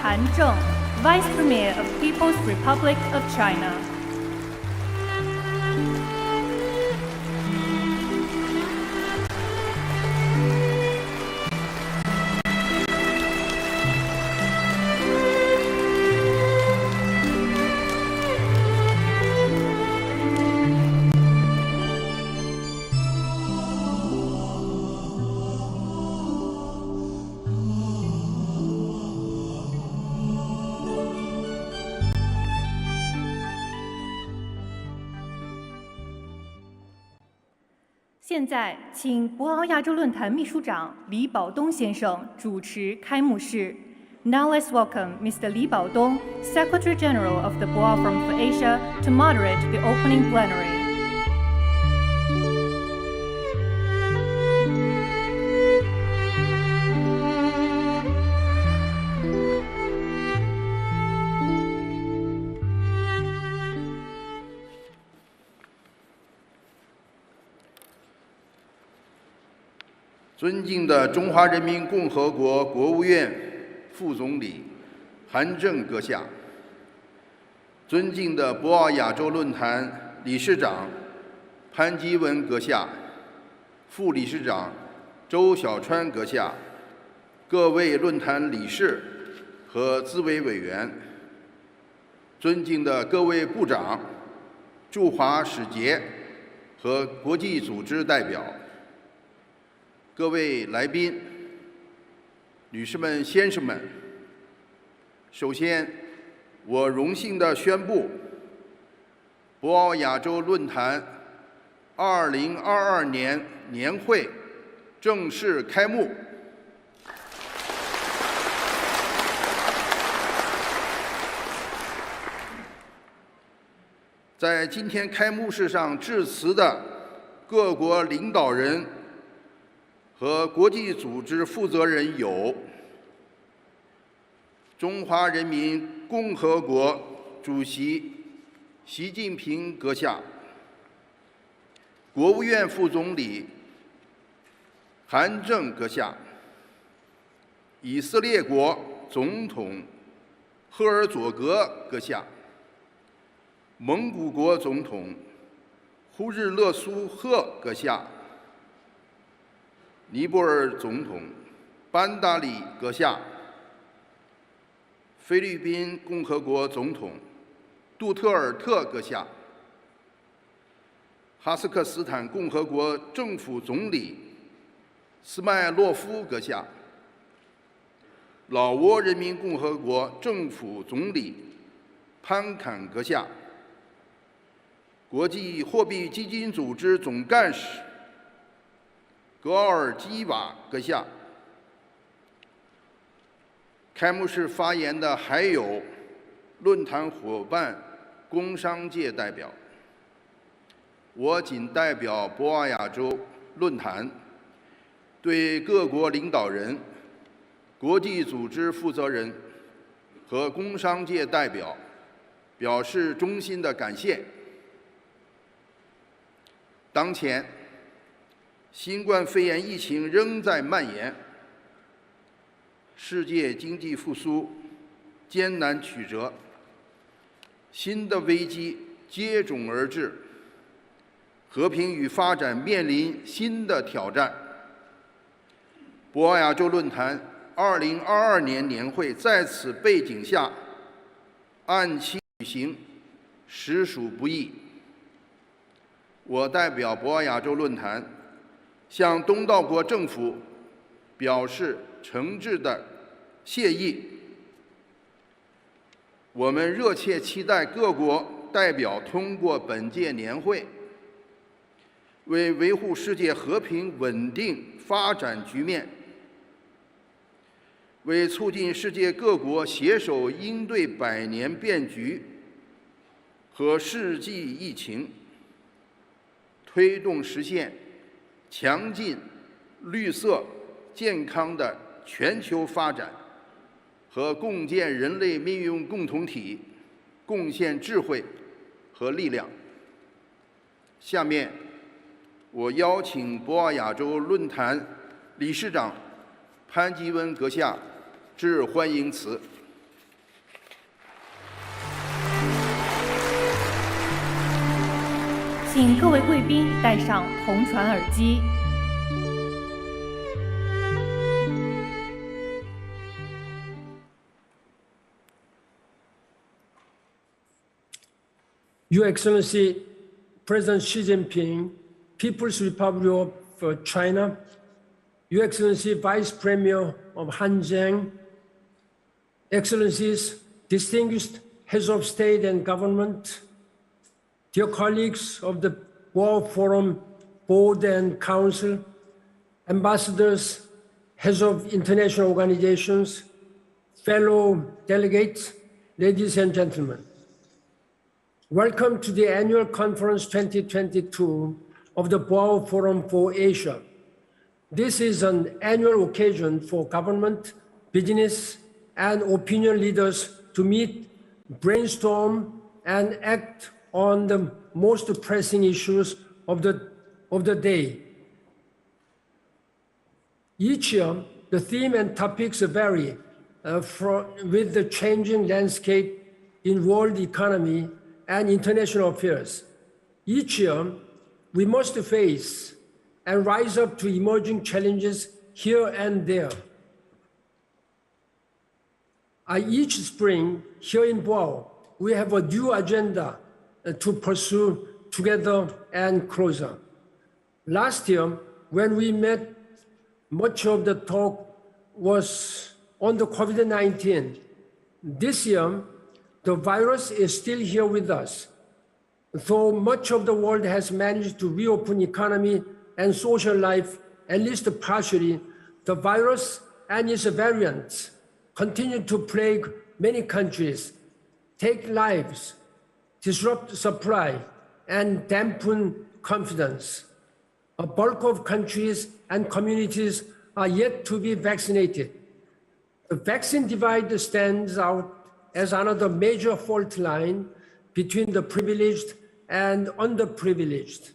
Han Zheng, Vice Premier of People's Republic of China.「现在，请博鳌亚洲论坛秘书长李保东先生主持开幕式。Now let's welcome Mr. Li Baodong, Secretary General of the Boao Forum for Asia, to moderate the opening plenary. 尊敬的中华人民共和国国务院副总理韩正阁下，尊敬的博鳌亚洲论坛理事长潘基文阁下，副理事长周小川阁下，各位论坛理事和资委委员，尊敬的各位部长、驻华使节和国际组织代表，各位来宾、女士们、先生们，首先，我荣幸地宣布，博鳌亚洲论坛2022年年会正式开幕。在今天开幕式上致辞的各国领导人和国际组织负责人有：中华人民共和国主席习近平阁下，国务院副总理韩正阁下，以色列国总统赫尔佐格阁下，蒙古国总统呼日勒苏赫阁下，尼泊尔总统班达里阁下，菲律宾共和国总统杜特尔特阁下，哈萨克斯坦共和国政府总理斯麦洛夫阁下，老挝人民共和国政府总理潘坎阁下，国际货币基金组织总干事格奥尔基瓦阁下。开幕式发言的还有论坛伙伴、工商界代表。我仅代表博鳌亚洲论坛，对各国领导人、国际组织负责人和工商界代表表示衷心的感谢。当前，新冠肺炎疫情仍在蔓延，世界经济复苏艰难曲折，新的危机接踵而至，和平与发展面临新的挑战。博鳌亚洲论坛2022年年会在此背景下按期举行，实属不易。我代表博鳌亚洲论坛向东道国政府表示诚挚的谢意。我们热切期待各国代表通过本届年会，为维护世界和平稳定发展局面，为促进世界各国携手应对百年变局和世纪疫情，推动实现强劲、绿色、健康的全球发展和共建人类命运共同体，贡献智慧和力量。下面，我邀请博鳌亚洲论坛理事长潘基文阁下致欢迎词。请各位贵宾戴上同传耳机。Your Excellency, President Xi Jinping, People's Republic of China, Your Excellency, Vice Premier of Hanzheng, Excellencies, distinguished heads of state and government, dear colleagues of the World Forum Board and Council, ambassadors, heads of international organizations, fellow delegates, ladies and gentlemen. Welcome to the annual conference 2022 of the World Forum for Asia. This is an annual occasion for government, business, and opinion leaders to meet, brainstorm, and act on the most pressing issues of the day. Each year, the theme and topics vary with the changing landscape in world economy and international affairs. Each year, we must face and rise up to emerging challenges here and there. Each spring, here in Boao, we have a new agenda to pursue together and closer. Last year, when we met, much of the talk was on the COVID-19. This year, the virus is still here with us. Though much of the world has managed to reopen economy and social life, at least partially, the virus and its variants continue to plague many countries, take lives, disrupt supply, and dampen confidence. A bulk of countries and communities are yet to be vaccinated. The vaccine divide stands out as another major fault line between the privileged and underprivileged.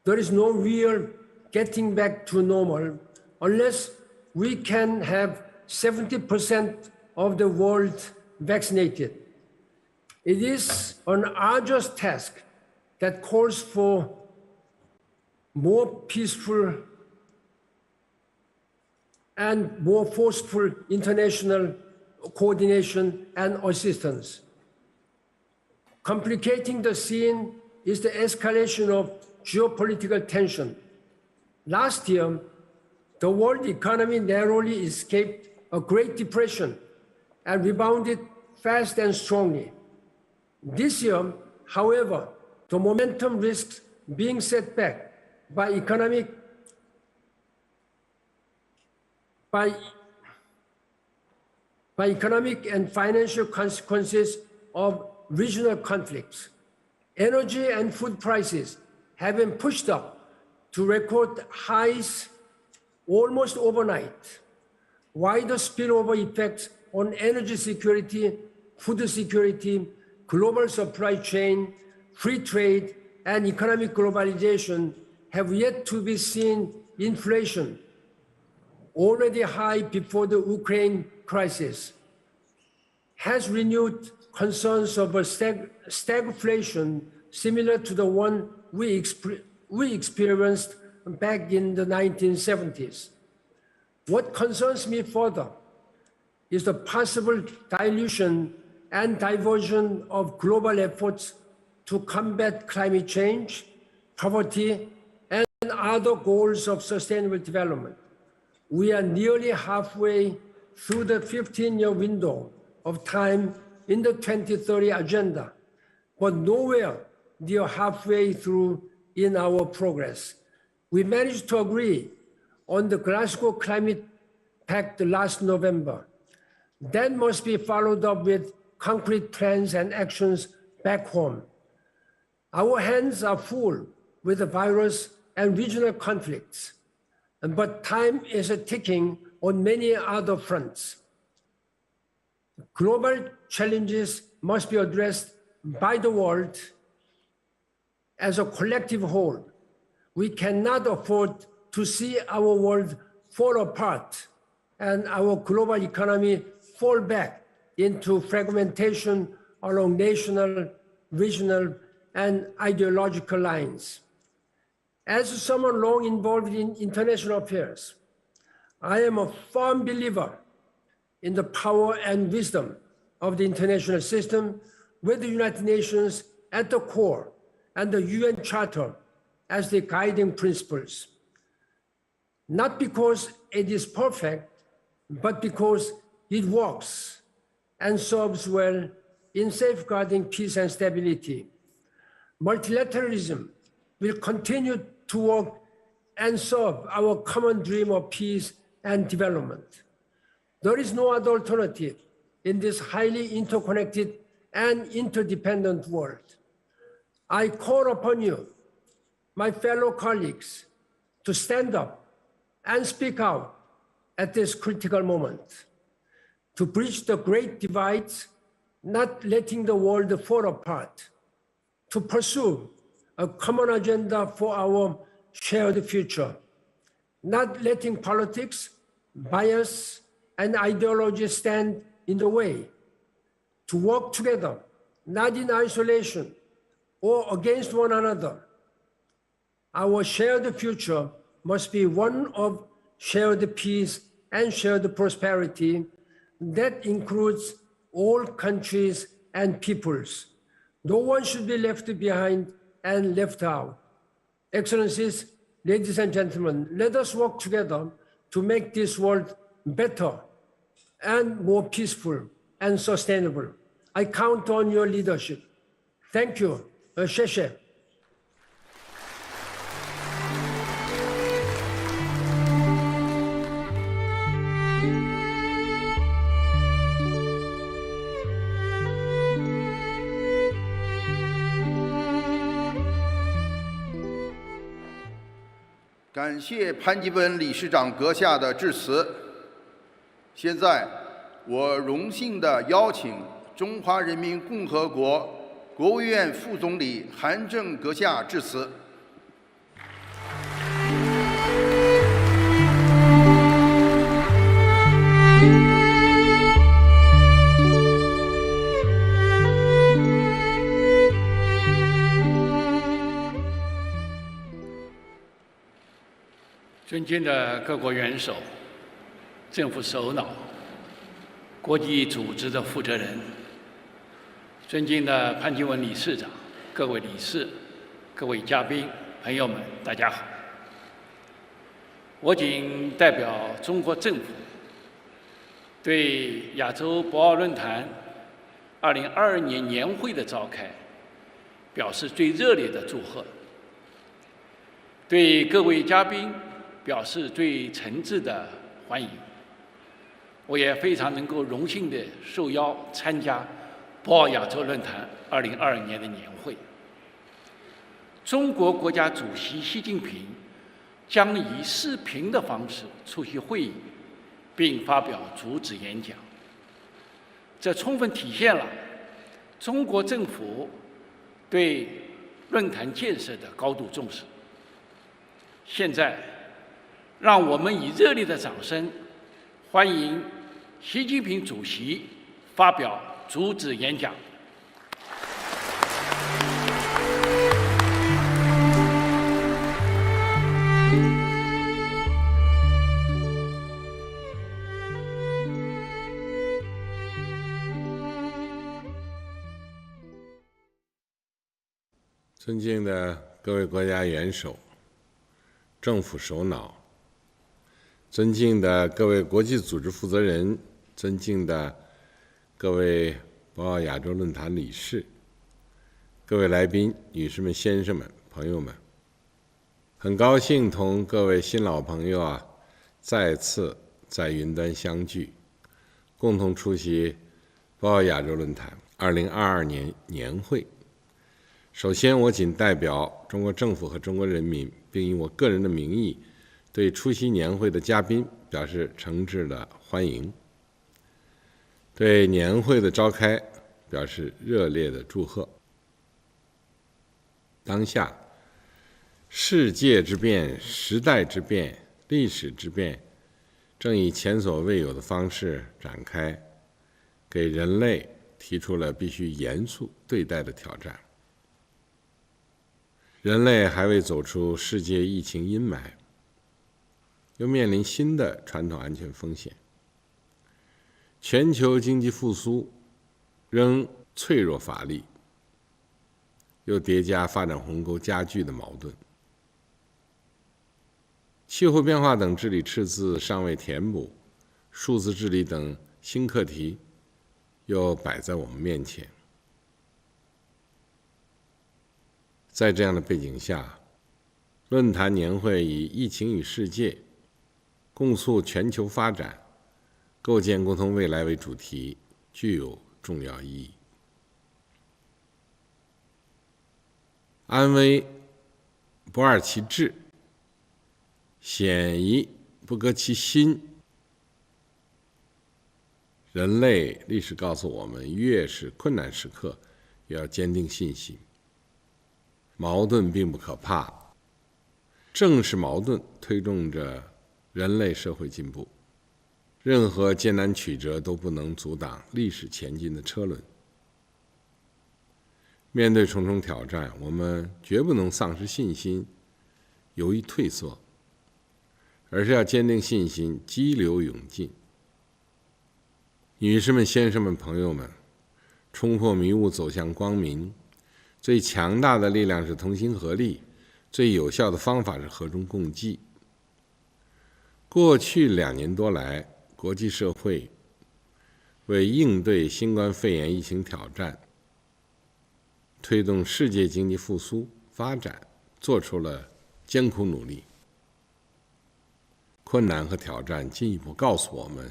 There is no real getting back to normal unless we can have 70% of the world vaccinated. It is an arduous task that calls for more peaceful and more forceful international coordination and assistance. Complicating the scene is the escalation of geopolitical tension. Last year, the world economy narrowly escaped a Great Depression and rebounded fast and strongly. This year, however, the momentum risks being set back by economic and financial consequences of regional conflicts. Energy and food prices have been pushed up to record highs almost overnight. Wider spillover effects on energy security, food security, global supply chain, free trade, and economic globalization have yet to be seen. Inflation, already high before the Ukraine crisis, has renewed concerns of a stagflation similar to the one we experienced back in the 1970s. What concerns me further is the possible dilution and diversion of global efforts to combat climate change, poverty, and other goals of sustainable development. We are nearly halfway through the 15-year window of time in the 2030 agenda, but nowhere near halfway through in our progress. We managed to agree on the Glasgow Climate Pact last November. That must be followed up with concrete plans and actions back home. Our hands are full with the virus and regional conflicts, but time is ticking on many other fronts. Global challenges must be addressed by the world as a collective whole. We cannot afford to see our world fall apart and our global economy fall back into fragmentation along national, regional, and ideological lines. As someone long involved in international affairs, I am a firm believer in the power and wisdom of the international system with the United Nations at the core and the UN Charter as the guiding principles. Not because it is perfect, but because it works and serves well in safeguarding peace and stability. Multilateralism will continue to work and serve our common dream of peace and development. There is no other alternative in this highly interconnected and interdependent world. I call upon you, my fellow colleagues, to stand up and speak out at this critical moment, to bridge the great divides, not letting the world fall apart, to pursue a common agenda for our shared future, not letting politics, bias, and ideology stand in the way, to work together, not in isolation or against one another. Our shared future must be one of shared peace and shared prosperity that includes all countries and peoples. No one should be left behind and left out. Excellencies, ladies and gentlemen, let us work together to make this world better and more peaceful and sustainable. I count on your leadership. Thank you. 谢谢。感谢潘基文理事长阁下的致辞。现在，我荣幸地邀请中华人民共和国国务院副总理韩正阁下致辞。尊敬的各国元首、政府首脑、国际组织的负责人，尊敬的潘基文理事长、各位理事、各位嘉宾、朋友们，大家好。我谨代表中国政府，对亚洲博鳌论坛2022年年会的召开，表示最热烈的祝贺。对各位嘉宾表示最诚挚的欢迎。我也非常能够荣幸地受邀参加博鳌亚洲论坛2022年的年会。中国国家主席习近平将以视频的方式出席会议，并发表主旨演讲。这充分体现了中国政府对论坛建设的高度重视。现在，让我们以热烈的掌声欢迎习近平主席发表主旨演讲。尊敬的各位国家元首、政府首脑，尊敬的各位国际组织负责人，尊敬的各位博鳌亚洲论坛理事，各位来宾、女士们、先生们、朋友们，很高兴同各位新老朋友再次在云端相聚，共同出席博鳌亚洲论坛2022年年会。首先，我谨代表中国政府和中国人民，并以我个人的名义，对出席年会的嘉宾表示诚挚的欢迎，对年会的召开表示热烈的祝贺。当下，世界之变、时代之变、历史之变，正以前所未有的方式展开，给人类提出了必须严肃对待的挑战。人类还未走出世界疫情阴霾，又面临新的传统安全风险。全球经济复苏仍脆弱乏力，又叠加发展鸿沟加剧的矛盾。气候变化等治理赤字尚未填补，数字治理等新课题又摆在我们面前。在这样的背景下，论坛年会以“疫情与世界，共促全球发展，构建共同未来”为主题，具有重要意义。安危不二其志，险夷不革其心。人类历史告诉我们，越是困难时刻，也要坚定信心。矛盾并不可怕，正是矛盾推动着人类社会进步。任何艰难曲折都不能阻挡历史前进的车轮。面对重重挑战，我们绝不能丧失信心，犹豫退缩，而是要坚定信心，激流勇进。女士们、先生们、朋友们，冲破迷雾，走向光明。最强大的力量是同心合力，最有效的方法是和衷共济。过去2年多来，国际社会为应对新冠肺炎疫情挑战，推动世界经济复苏发展，做出了艰苦努力。困难和挑战进一步告诉我们，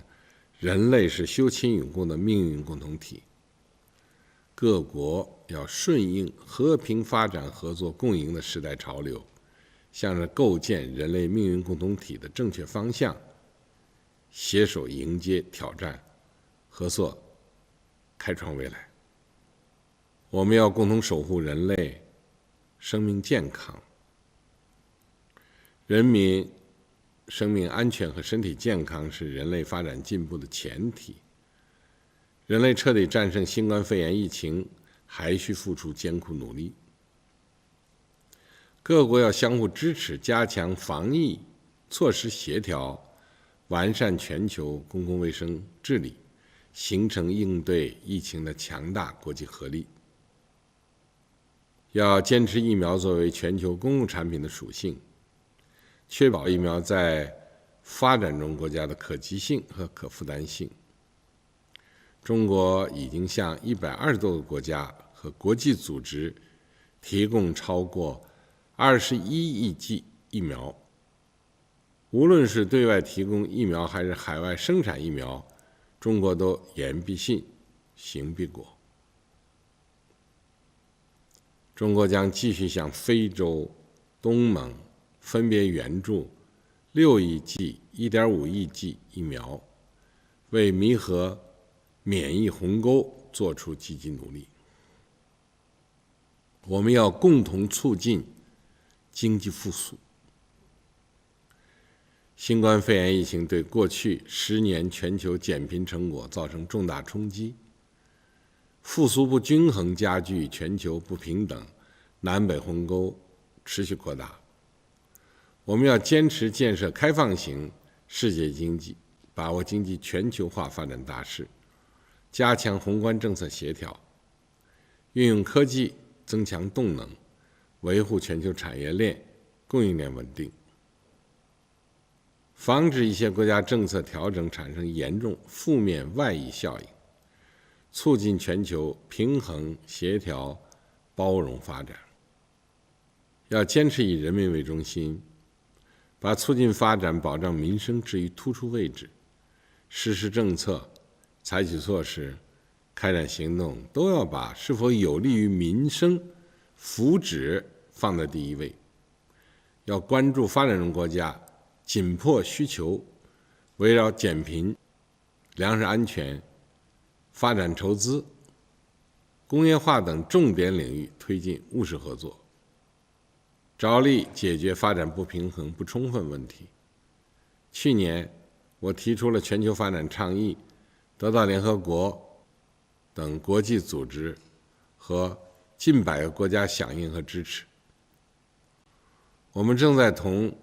人类是休戚与共的命运共同体。各国要顺应和平发展、合作共赢的时代潮流，向着构建人类命运共同体的正确方向，携手迎接挑战，合作开创未来。我们要共同守护人类生命健康。人民生命安全和身体健康是人类发展进步的前提。人类彻底战胜新冠肺炎疫情，还需付出艰苦努力。各国要相互支持，加强防疫措施协调，完善全球公共卫生治理，形成应对疫情的强大国际合力。要坚持疫苗作为全球公共产品的属性，确保疫苗在发展中国家的可及性和可负担性。中国已经向120多个国家和国际组织提供超过21亿剂疫苗。无论是对外提供疫苗还是海外生产疫苗，中国都言必信，行必果。中国将继续向非洲、东盟分别援助6亿剂、1.5亿剂疫苗，为弥合免疫鸿沟做出积极努力。我们要共同促进经济复苏。新冠肺炎疫情对过去10年全球减贫成果造成重大冲击，复苏不均衡加剧全球不平等，南北鸿沟持续扩大。我们要坚持建设开放型世界经济，把握经济全球化发展大势，加强宏观政策协调，运用科技增强动能，维护全球产业链、供应链稳定，防止一些国家政策调整产生严重负面外溢效应，促进全球平衡、协调、包容发展。要坚持以人民为中心，把促进发展、保障民生置于突出位置，实施政策、采取措施、开展行动，都要把是否有利于民生福祉放在第一位。要关注发展中国家紧迫需求，围绕减贫、粮食安全、发展筹资、工业化等重点领域推进务实合作，着力解决发展不平衡不充分问题。去年我提出了全球发展倡议，得到联合国等国际组织和近100个国家响应和支持。我们正在同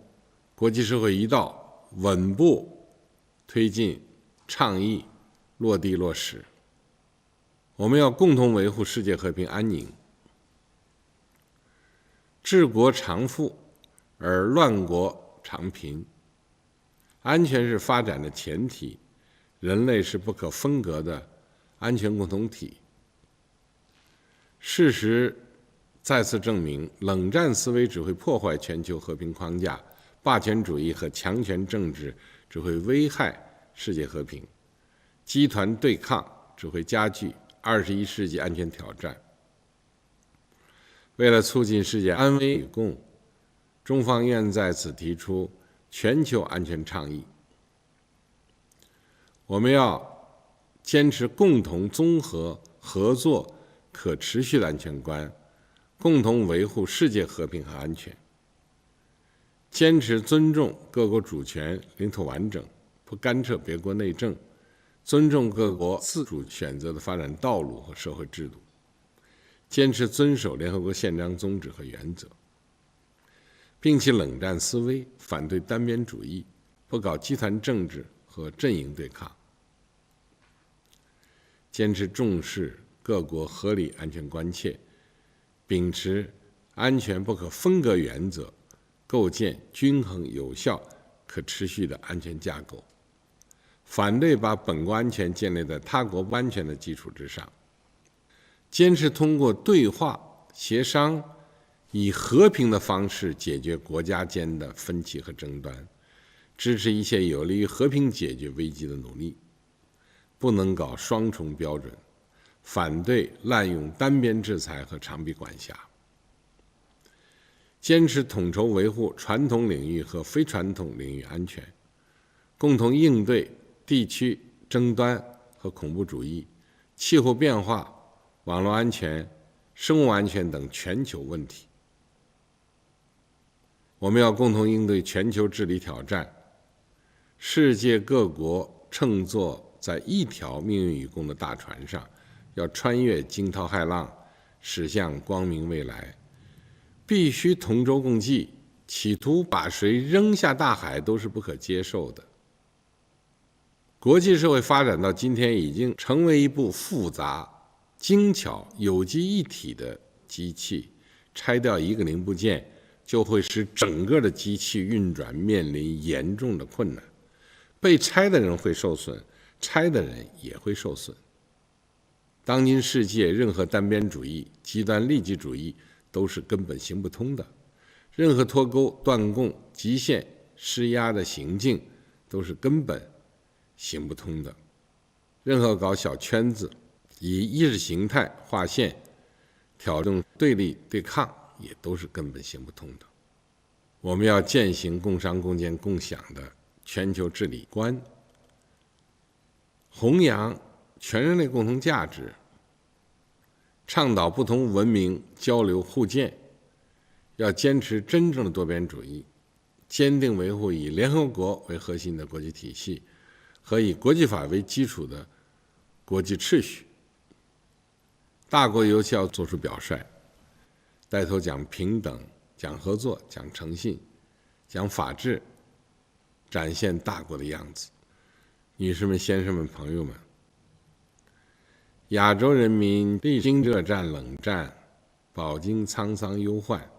国际社会一道稳步推进倡议落地落实。我们要共同维护世界和平安宁。治国常富，而乱国常贫。安全是发展的前提，人类是不可分割的安全共同体。事实再次证明，冷战思维只会破坏全球和平框架，霸权主义和强权政治只会危害世界和平，集团对抗只会加剧21世纪安全挑战。为了促进世界安危与共，中方愿在此提出全球安全倡议。我们要坚持共同综合合作可持续的安全观，共同维护世界和平和安全，坚持尊重各国主权、领土完整，不干涉别国内政，尊重各国自主选择的发展道路和社会制度，坚持遵守联合国宪章宗旨和原则，摒弃冷战思维，反对单边主义，不搞集团政治和阵营对抗，坚持重视各国合理安全关切，秉持安全不可分割原则，构建均衡有效可持续的安全架构，反对把本国安全建立在他国不安全的基础之上，坚持通过对话协商，以和平的方式解决国家间的分歧和争端，支持一切有利于和平解决危机的努力，不能搞双重标准，反对滥用单边制裁和长臂管辖，坚持统筹维护传统领域和非传统领域安全，共同应对地区争端和恐怖主义、气候变化、网络安全、生物安全等全球问题。我们要共同应对全球治理挑战，世界各国乘坐在一条命运与共的大船上，要穿越惊涛骇浪，驶向光明未来。必须同舟共济，企图把谁扔下大海都是不可接受的。国际社会发展到今天，已经成为一部复杂、精巧、有机一体的机器，拆掉一个零部件，就会使整个的机器运转面临严重的困难。被拆的人会受损，拆的人也会受损。当今世界，任何单边主义、极端利己主义都是根本行不通的，任何脱钩、断供、极限施压的行径都是根本行不通的，任何搞小圈子、以意识形态划线、挑动对立对抗，也都是根本行不通的。我们要践行共商共建共享的全球治理观，弘扬全人类共同价值，倡导不同文明交流互鉴，要坚持真正的多边主义，坚定维护以联合国为核心的国际体系和以国际法为基础的国际秩序。大国尤其要做出表率，带头讲平等、讲合作、讲诚信、讲法治，展现大国的样子。女士们、先生们、朋友们，亚洲人民历经热战、冷战，饱经沧桑忧患，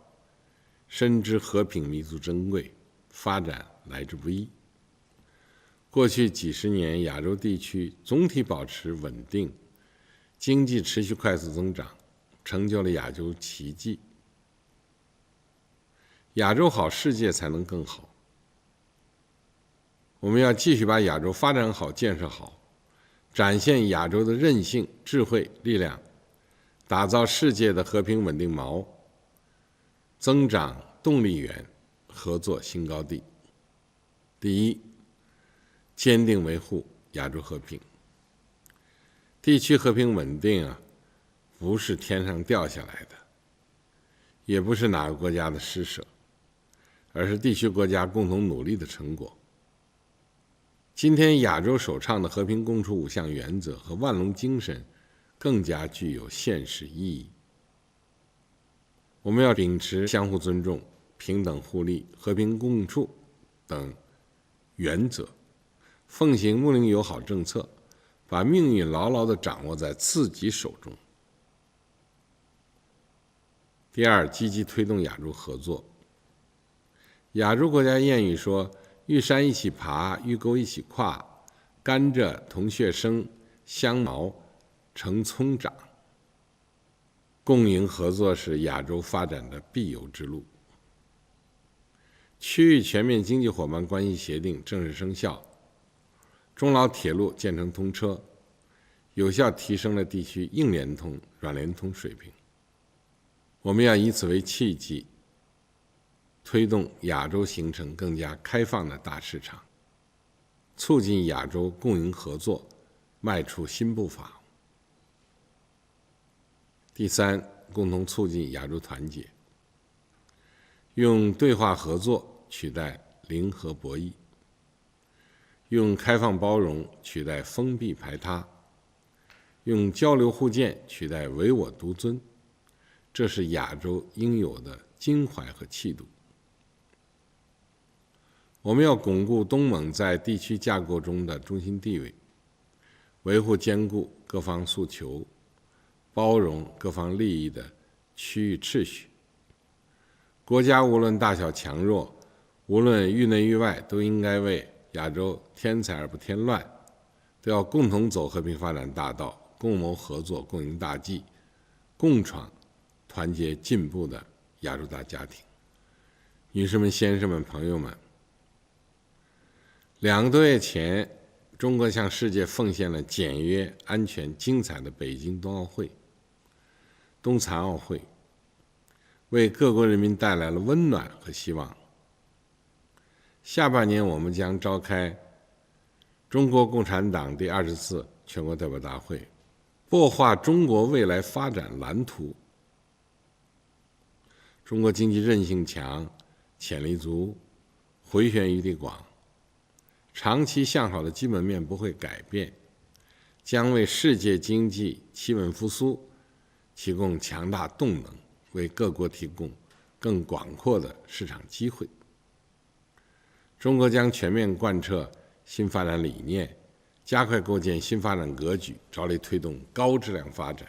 深知和平弥足珍贵，发展来之不易。过去几十年，亚洲地区总体保持稳定，经济持续快速增长，成就了亚洲奇迹。亚洲好，世界才能更好。我们要继续把亚洲发展好、建设好，展现亚洲的韧性、智慧、力量，打造世界的和平稳定锚，增长动力源，合作新高地。第一，坚定维护亚洲和平。地区和平稳定不是天上掉下来的，也不是哪个国家的施舍，而是地区国家共同努力的成果。今天亚洲首倡的和平共处5项原则和万隆精神更加具有现实意义。我们要秉持相互尊重、平等互利、和平共处等原则，奉行睦邻友好政策，把命运牢牢地掌握在自己手中。第二，积极推动亚洲合作。亚洲国家谚语说：“玉山一起爬，玉沟一起跨，甘蔗同穴生，香茅成葱长。”共赢合作是亚洲发展的必由之路。区域全面经济伙伴关系协定正式生效，中老铁路建成通车，有效提升了地区硬联通、软联通水平。我们要以此为契机，推动亚洲形成更加开放的大市场，促进亚洲共赢合作迈出新步伐。第三，共同促进亚洲团结，用对话合作取代零和博弈，用开放包容取代封闭排他，用交流互鉴取代唯我独尊，这是亚洲应有的襟怀和气度。我们要巩固东盟在地区架构中的中心地位，维护兼顾各方诉求、包容各方利益的区域秩序。国家无论大小强弱，无论域内域外，都应该为亚洲添彩而不添乱，都要共同走和平发展大道，共谋合作，共赢大计，共创团结进步的亚洲大家庭。女士们、先生们、朋友们，2个多月前，中国向世界奉献了简约、安全、精彩的北京冬奥会、冬残奥会，为各国人民带来了温暖和希望。下半年，我们将召开中国共产党第20次全国代表大会，擘画中国未来发展蓝图。中国经济韧性强、潜力足、回旋余地广，长期向好的基本面不会改变，将为世界经济企稳复苏提供强大动能，为各国提供更广阔的市场机会。中国将全面贯彻新发展理念，加快构建新发展格局，着力推动高质量发展。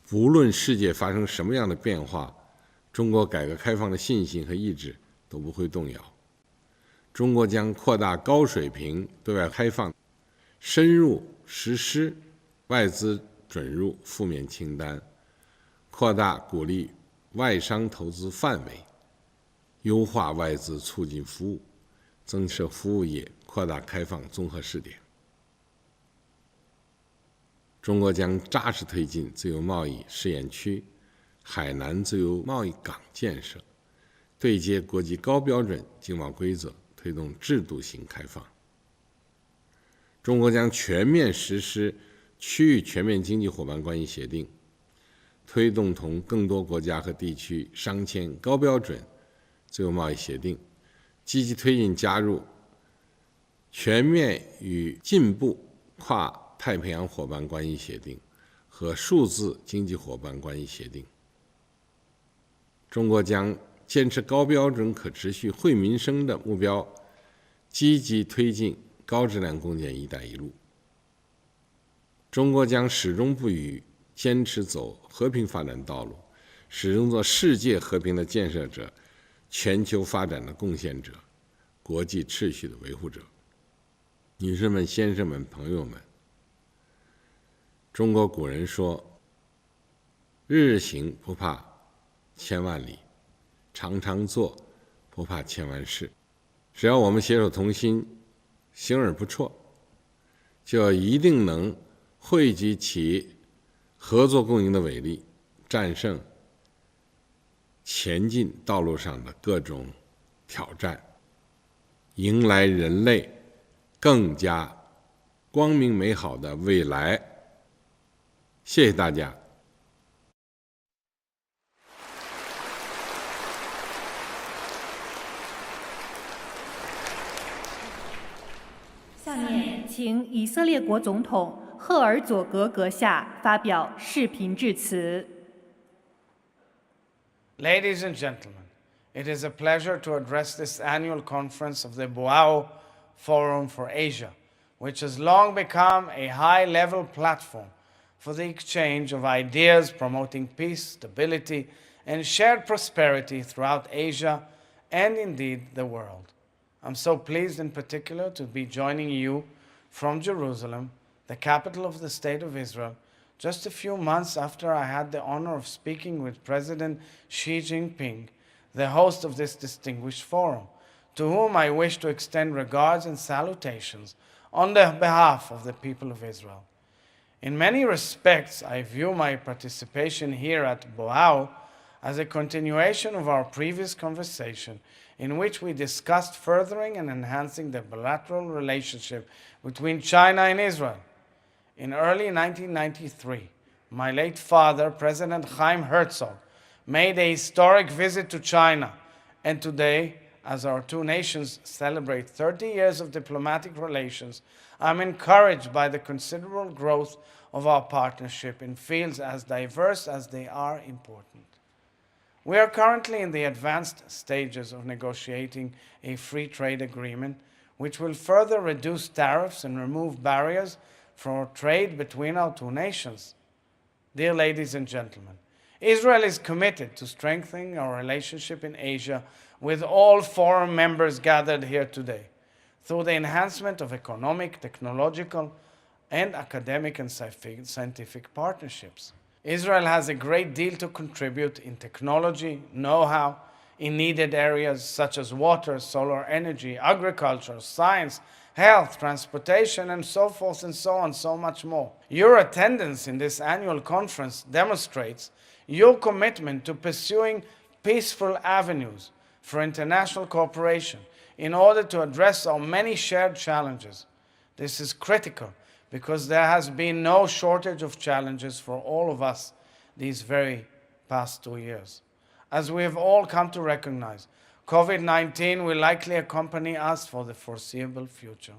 不论世界发生什么样的变化，中国改革开放的信心和意志都不会动摇。中国将扩大高水平对外开放，深入实施外资准入负面清单，扩大鼓励外商投资范围，优化外资促进服务，增设服务业，扩大开放综合试点。中国将扎实推进自由贸易试验区、海南自由贸易港建设，对接国际高标准经贸规则，推动制度型开放。中国将全面实施区域全面经济伙伴关系协定，推动同更多国家和地区商签高标准自由贸易协定，积极推进加入全面与进步跨太平洋伙伴关系协定和数字经济伙伴关系协定。中国将坚持高标准可持续惠民生的目标，积极推进高质量共建“一带一路”。中国将始终不渝坚持走和平发展道路，始终做世界和平的建设者、全球发展的贡献者、国际秩序的维护者。女士们、先生们、朋友们，中国古人说：“日日行不怕千万里，常常做不怕千万事。”只要我们携手同心，行而不辍，就一定能汇集起合作共赢的伟力，战胜前进道路上的各种挑战，迎来人类更加光明美好的未来。谢谢大家。下面请以色列国总统赫尔佐格阁下发表视频致辞。 Ladies and gentlemen, It is a pleasure to address this annual conference of the Boao Forum for Asia, which has long become a high-level platform for the exchange of ideas promoting peace, stability, and shared prosperity throughout Asia and indeed the world. I'm so pleased in particular to be joining you from Jerusalem, the capital of the State of Israel, just a few months after I had the honor of speaking with President Xi Jinping, the host of this distinguished forum, to whom I wish to extend regards and salutations on the behalf of the people of Israel. In many respects, I view my participation here at Boao as a continuation of our previous conversation in which we discussed furthering and enhancing the bilateral relationship between China and Israel. In early 1993, my late father, President Chaim Herzog, made a historic visit to China, and today, as our two nations celebrate 30 years of diplomatic relations, I'm encouraged by the considerable growth of our partnership in fields as diverse as they are important. We are currently in the advanced stages of negotiating a free trade agreement which will further reduce tariffs and remove barriers for trade between our two nations. Dear ladies and gentlemen, Israel is committed to strengthening our relationship in Asia with all forum members gathered here today through the enhancement of economic, technological, and academic and scientific partnerships. Israel has a great deal to contribute in technology, know-how, in needed areas such as water, solar energy, agriculture, science, health, transportation, and so forth and so on, so much more. Your attendance in this annual conference demonstrates your commitment to pursuing peaceful avenues for international cooperation in order to address our many shared challenges. This is critical because there has been no shortage of challenges for all of us these very past 2 years. As we have all come to recognize, COVID-19 will likely accompany us for the foreseeable future.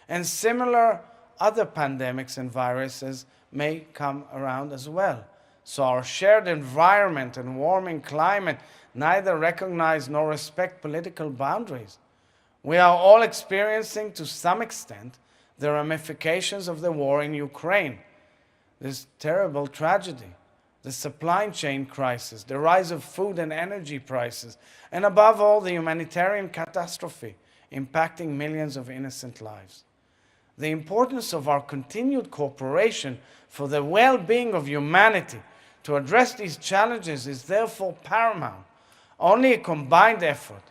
And similar other pandemics and viruses may come around as well. So our shared environment and warming climate neither recognize nor respect political boundaries. We are all experiencing to some extent the ramifications of the war in Ukraine, this terrible tragedy, the supply chain crisis, the rise of food and energy prices, and above all, the humanitarian catastrophe impacting millions of innocent lives. The importance of our continued cooperation for the well-being of humanity to address these challenges is therefore paramount. Only a combined effort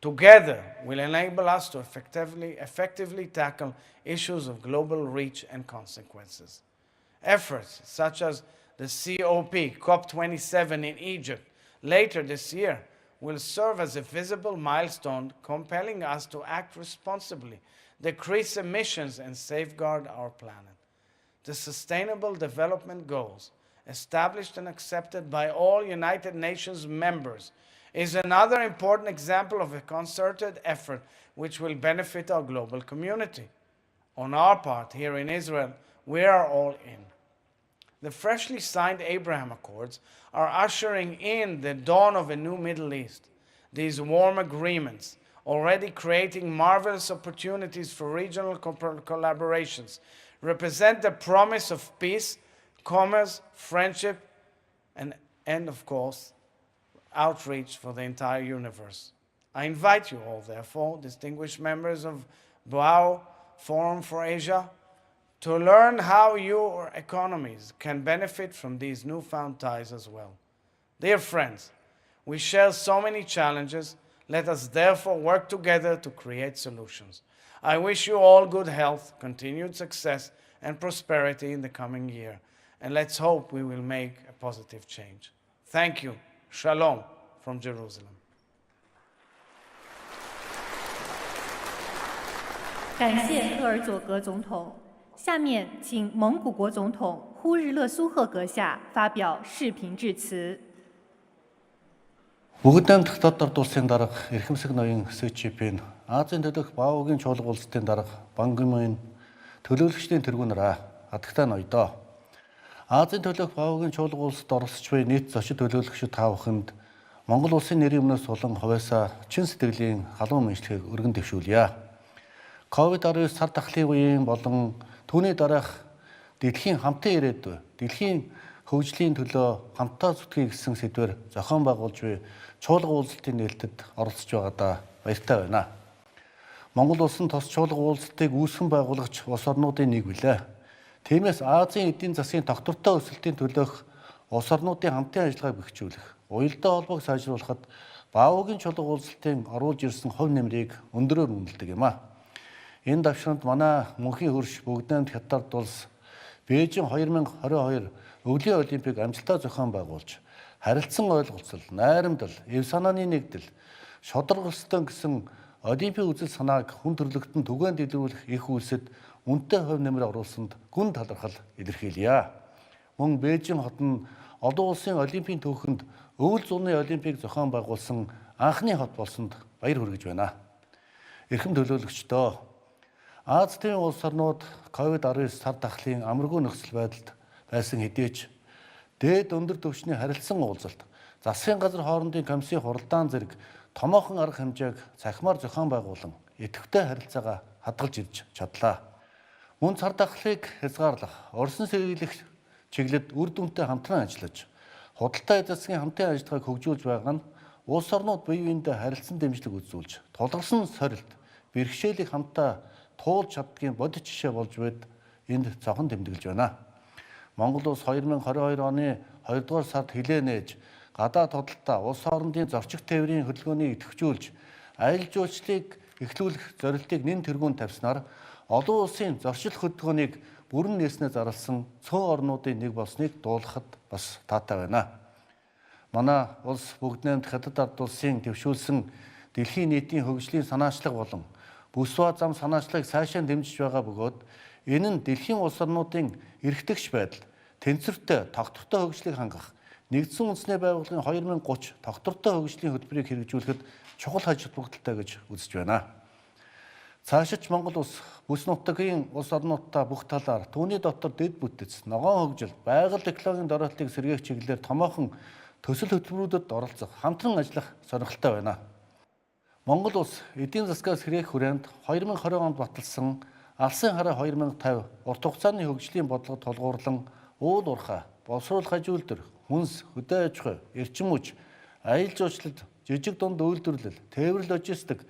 together will enable us to effectively tackle issues of global reach and consequences. Efforts such as the COP27 in Egypt later this year will serve as a visible milestone compelling us to act responsibly, decrease emissions, and safeguard our planet. The Sustainable Development Goals, established and accepted by all United Nations members, is another important example of a concerted effort which will benefit our global community. On our part, here in Israel, we are all in. The freshly signed Abraham Accords are ushering in the dawn of a new Middle East. These warm agreements, already creating marvelous opportunities for regional collaborations, represent the promise of peace, commerce, friendship, and of course, outreach for the entire universe. I invite you all, therefore, distinguished members of Boao Forum for Asia, to learn how your economies can benefit from these newfound ties as well. Dear friends, we share so many challenges. Let us therefore work together to create solutions. I wish you all good health, continued success, and prosperity in the coming year. And let's hope we will make a positive change. Thank you. Shalom from Jerusalem. 感谢赫尔佐格总统。下面请蒙古国总统呼日勒苏赫阁下发表视频致辞。Бүгдийн дотоод улсын дарга эрхэмсэг ноён СЧП-ийн Азийн төлөөх Боаогийн чуулга улсуудын дарга Бан Ки-мун төлөөлөгчдийн тэргүүнээрээ хатагтай ноёдоо. Азийн төлөөх Боаогийн чуулга улсад оролцож буй нийт зочид төлөөлөгчид 5 хүнд Монгол улсын нэрийн өмнөөс болон хувьяасаа чин сэтгэлийн халуун мэдлэгийг өргөн дэвшүүлье. COVID-19 сар дахлын үеийн болон түүний дараах дэлхийн хамтын ирээдүй, дэлхийн хөгжлийн төлөө хамтдаа зүтгэе гэсэн сэдвээр зохион байгуулж буй чуулга уулзалтын нээлтэд оролцож байгаадаа баяртай байна. Монгол улсын тос чуулга уулзалтыг үүсгэн байгуулагч улс орнуудын нэг билээ. Тиймээс Азийн эдийн засгийн тогтвортой өсөлтийн төлөөх улс орнуудын хамтын ажиллагааг бэхжүүлэх, уялдаа холбоог сайжруулахад Баавуугийн чуулга уулзалтын оруулж ирсэн хувь нэмрийг өндөрөөр үнэлдэг юм а. Энэ давшранд манай мөнхийн хөрш бүгд Хятад улс Бээжин 2022 өвлийн олимпийг амжилттай зохион байгуулж, харилцан ойлголцол, найрамдал, эв санааны нэгдэл, шодрогсолтон гэсэн олимпийн үзэл санааг хүн төрлөختөнд түгээн дэлгэрүүлэх их үйлсэд үнэтэй хувь нэмэр оруулсанд гүн талархал илэрхийлье. Мөн Бээжин хот нь олон улсын олимпийн түүхэнд өвөл зуны олимпийг зохион байгуулсан анхны хот болсонд баяр хүргэж байна. Эрхэм төлөөлөгчдөө, Аз тивийн улс орнууд COVID-19 сар дахлын амаргүй нөхцөл байдалд байсан хэдий ч дээд өндөр түвшний харилцан уулзалт, засгийн газар хоорондын комиссийн хуралдаан зэрэг томоохон арга хэмжээг цахимаар зохион байгуулан идэвхтэй харилцаагаа хадгалж ирж чадлаа. Мөн сар дахлыг хязгаарлах, орсон сэргийлэх чиглэлд үр дүнтэй хамтран ажиллаж, худалдаа эзэсгийн хамтын ажиллагааг хөгжүүлж байгаа нь улс орнууд бие биендээ харилцан дэмжлэг үзүүлж, тулгарсан сорилт, бэрхшээлийг хамтаа туулж чаддгийн бодит жишээ болж байд энд цохон тэмдэглэж байна. Монгол улс 2022 оны 2 дугаар сард хилээ нээж гадаад тодалтаа улс хоорондын зорчигч тээврийн хөдөлгөөнийг идэвхжүүлж, аялал жуулчлалыг эхлүүлэх зорилтыг нэн тэргүүнд тавьснаар олон улсын зорчил хөдөлгөөнийг бүрэн нээснээ зарласан цөөн орнуудын нэг болсныг дуулахад бас таатай байна. Манай улс бүгд найрамд Хятад ард улсын дэвшүүлсэн дэлхийн нийтийн хөгжлийн санаачлаг болон бүсва зам санаачлагыг сайшаа дэмжиж байгаа бөгөөд энэ нь дэлхийн улс орнуудын эрхтэгч байдал, тэнцвэртэй, тогтвортой хөгжлийг хангах, нэгдсэн үндэсний байгууллагын 2030 тогтвортой хөгжлийн хөтөлбөрийг хэрэгжүүлэхэд чухал хаж холбогдолтой гэж үзэж байна. Цаашид Монгол улс бүс нутгийн улс орнуудтай бүх талаар түүний дотор дэд бүтэц, ногоон хөгжил, байгаль экологийн дороотлыг сэргээх чиглэлээр томоохон төсөл хөтөлбөрүүдэд оролцох, хамтран ажиллах сонирхолтой байна. Монгол улс эдийн засгаас хэрээх хүрээнд 2020 онд баталсан Алсын хараа 2050 урт хугацааны хөгжлийн бодлогод тулгуурлан уул уурхай, боловсруулах аж үйлдвэр, хүнс, хөдөө аж ахуй, эрчим хүч, аялал жуулчлал, жижиг дунд үйлдвэрлэл, тээвэр логистик,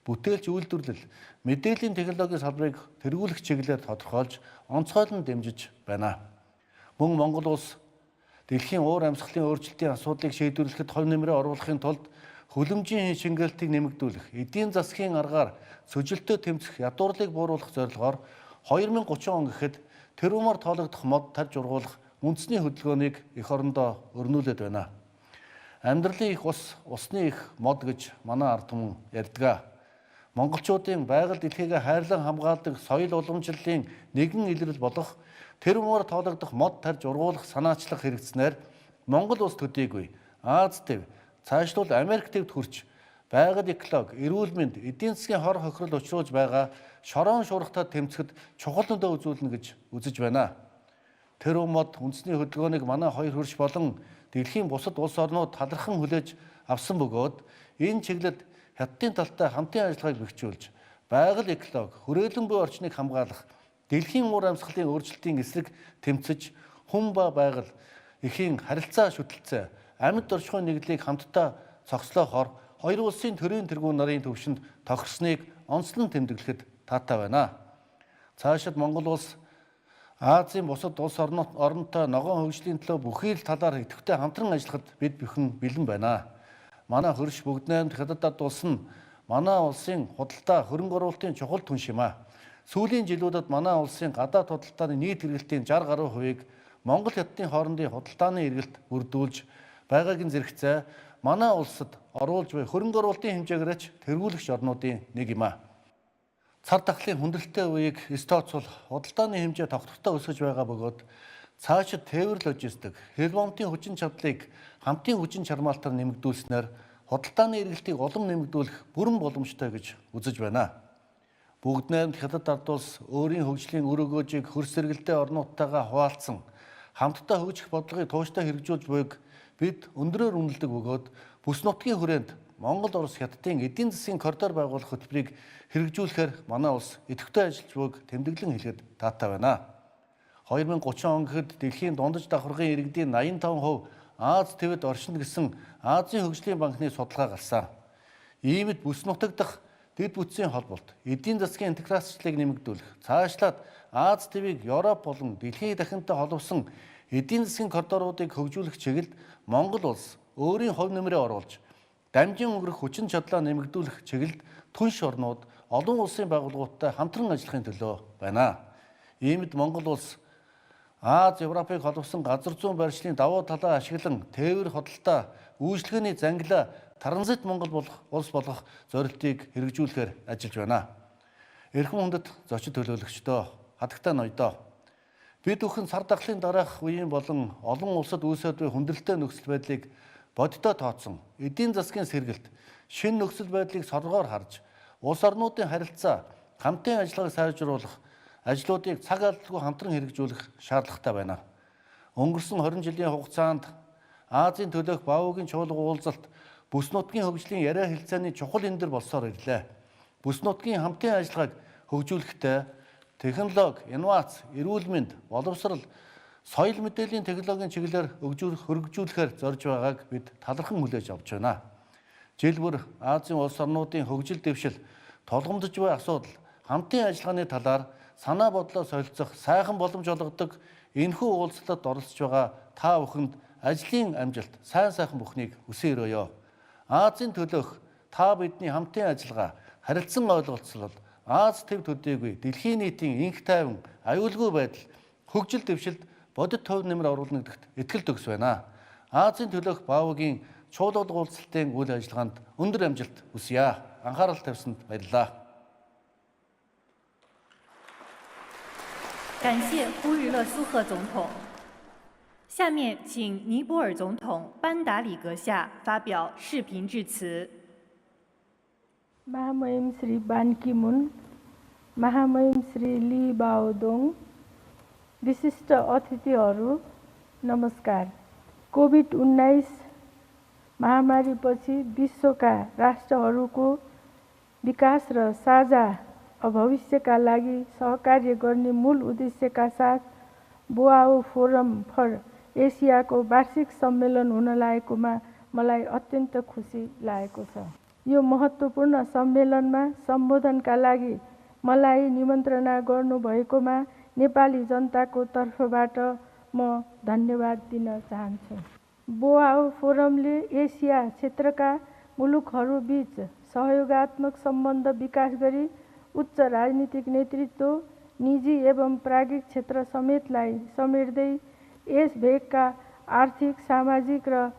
бүтээлч үйлдвэрлэл, мэдээллийн технологийн салбарыг тэргүүлэх чиглэлээр тодорхойлж, онцгойлон дэмжиж байна. Мөн Монгол улс дэлхийн уур амьсгалын өөрчлөлтийн асуудлыг шийдвэрлэхэд хувь нэмрээ оруулахын тулд хөлөмжийн шингээлтийг нэмэгдүүлэх, эдийн засгийн аргаар сөжилтөө тэмцэх ядуурлыг бууруулах зорилгоор 2030 он гэхэд тэрүүмээр тоологдох мод тарж ургуулах үндэсний хөдөлгөөнийг эх орондоо өрнүүлээд байна. Амьдралын их ус, усны их мод гэж манай ард түмэн ярьдаг. Монголчуудын байгаль дэлхийгээ хайрлан хамгаалдаг соёл уламжлалын нэгэн илрэл болох тэрүүмээр тоологдох мод тарж ургуулах санаачлах хэрэгцснээр Монгол улс төдийгүй Аз тэв цаашлуул Америк тэвд хүрч байгаль экологи, эрүүл мэнд, эдийн засгийн хор хохирол учруулж байгаа шороон шуурхтад тэмцэхэд чухал нөлөө үзүүлнэ гэж үзэж байна. Тэр мод үндэсний хөдөлгөөнийг манай хоёр хөрш болон дэлхийн бусад улс орнууд талархан хүлээж авсан бөгөөд энэ чиглэлд Хятадын талтай хамтын ажиллагааг бэхжүүлж, байгаль экологи, хүрээлэн буй орчныг хамгаалах, дэлхийн уур амьсгалын өөрчлөлтийн эсрэг тэмцэж, хүн ба байгаль эхийн харилцаа шүтэлцээ, амьд орчхуйн нэглэлийг хамтдаа цогцлоохоор хоёр улсын төрийн тэргүүн нарын төвшөнд тохирсныг онцлон тэмдэглэхэд таатай байна. Цаашид Монгол улс Азийн бусад улс орнтой ногоон хөгжлийн төлөө бүхий л талаар идэвхтэй хамтран ажиллахад бид бүхэн бэлэн байна. Манай хөрш бүгд найрамд Хятад ард улс нь манай улсын худалдаа хөрөнгө оруулалтын чухал түнш юм а. Сүүлийн жилүүдэд манай улсын гадаад худалдааны нийт эргэлтийн 60% Монгол Хятадын хоорондын худалдааны эргэлт бүрдүүлж байгаагийн зэрэгцээ манай улсад оруулж буй хөрөнгө оруулалтын хэмжээгээрч тэргүүлэгч орнуудын нэг юм а. Цар тахлын хүндрэлтэй үеийг стооцвол худалдааны хэмжээ тогтвортой өсөж байгаа бөгөөд цаашид тээвэр логистик, хэлбомтын хүчин чадлыг хамтын хүчин чармаалтаар нэмэгдүүлснээр худалдааны эргэлтийг улам нэмэгдүүлэх бүрэн боломжтой гэж үзэж байна. Бүгд найрамд Хятад ард улс өөрийн хөгжлийн үр өгөөжийг хөрс сэргэлтэй орнуудтайгаа хуваалцсан хамтдаа хөгжих бодлогыг тууштай хэрэгжүүлж буйг бид өндөрөөр үнэлдэг бөгөөд бүс нутгийн хүрээнд Монгол Улс Хятадын эдийн засгийн коридор байгуулах хөтөлбөрийг хэрэгжүүлэхээр манай улс идэвхтэй ажиллаж буйг тэмдэглэн хэлэхэд таатай байна. 2030 он гэхэд дэлхийн дундаж давхаргын иргэдийн 85% Аз Тэвэд оршино гэсэн Азийн хөгжлийн банкны судалгаа гарсан. Иймд бүс нутаг дахь дэд бүтцийн холболт, эдийн засгийн интеграцчлалыг нэмэгдүүлэх, цаашлаад Аз Тэвийг Европ болон дэлхийн дахинтай холбосон эдийн засгийн коридоруудыг хөгжүүлэх чиглэлд Монгол улс өөрийн хувь нэмрээ оруулж, дамжин өнгөрөх хүчин чадлаа нэмэгдүүлэх чиглэлд түнш орнууд олон улсын байгууллагуудтай хамтран ажиллахын төлөө байна. Иймд Монгол улс Аз Европыг холбосон газар зүүн байршлын давуу талаа ашиглан тээвэр хөдөлთა үйлчлэгээний зангилаа транзит Монгол улс болох зорилтыг хэрэгжүүлэхээр ажиллаж байна. Эрхэм хүндэт зочид төлөөлөгчдөө, хатагтай ноёдоо. Бид бүхэн сар дахлын дараах үеийн болон олон улсад үүсэж буй хүндрэлтэй нөхцөл байдлыг бодиттой тооцсон эдийн засгийн сэргэлт, шинэ нөхцөл байдлыг соргоор харж, улс орнуудын харилцаа, хамтын ажиллагааг сайжруулах ажлуудыг цаг алдалгүй хамтран хэрэгжүүлэх шаардлагатай байна. Өнгөрсөн 20 жилийн хугацаанд Азийн төлөөх БАУ-гийн чуулга уулзалт бүс нутгийн хөгжлийн яриа хэлцээний чухал эндэр болсоор ирлээ. Бүс нутгийн хамтын ажиллагааг хөгжүүлэхдээ технологи, инновац, эрүүл мэнд, боловсрол, соёл мэдээллийн технологийн чиглэлээр хөгжүүлэхээр зорж байгааг бид талархан хүлээж авч байна. Жил бүр Азийн улс орнуудын хөгжил дэвшил, тулгамдж буй асуудал, хамтын ажиллагааны талаар санаа бодлоо солилцох сайхан боломж олгодог энэхүү уулзалтад оролцож байгаа та бүхэнд ажлын амжилт, сайн сайхан бүхнийг хүсэн өрөөё. Азийн төлөөх та бидний хамтын ажиллагаа, харилцан ойлголцол, Аз Тэв төдийгүй дэлхийн нийтийн инх тайван, аюулгүй байдал, хөгжил дэвшилд бодит хувь нэмэр оруулна гэдэгт итгэл төгс байна. Азийн төлөөх БАУ-гийн чуулгад уулзалтын үйл ажиллагаанд өндөр амжилт хүсье. Анхаарал тавьсанд баярлалаа. 感谢呼日勒苏赫总统。下面请尼泊尔总统班达里阁下发表视频致辞。 महामहिम श्री बान की मुन, महामहिम श्री ली बाओदोङ, विशिष्ट अतिथिहरू नमस्कार। COVID-19 महामारीपछि विश्वका राष्ट्रहरूको विकास र साझा भविष्यका लागि सहकार्य गर्ने मूल उद्देश्यका साथ बोआओ फोरम फर एसियाको वार्षिक सम्मेलन हुन लागेकोमा मलाई अत्यन्त खुसी लागेको छ। यो महत्त्वपूर्ण सम्मेलनमा सम्बोधनका लागि मलाई निमन्त्रणा गर्नुभएकोमा नेपाली जनताको तर्फबाट म धन्यवाद दिन चाहन्छु। बोआओ फोरमले एसिया क्षेत्रका मुलुकहरूबीच सहयोगात्मक सम्बन्ध विकास गरी उच्च राजनीतिक नेतृत्व, निजी एवं प्राज्ञिक क्षेत्र समेतलाई समेट्दै यस भेगका आर्थिक, सामाजिक र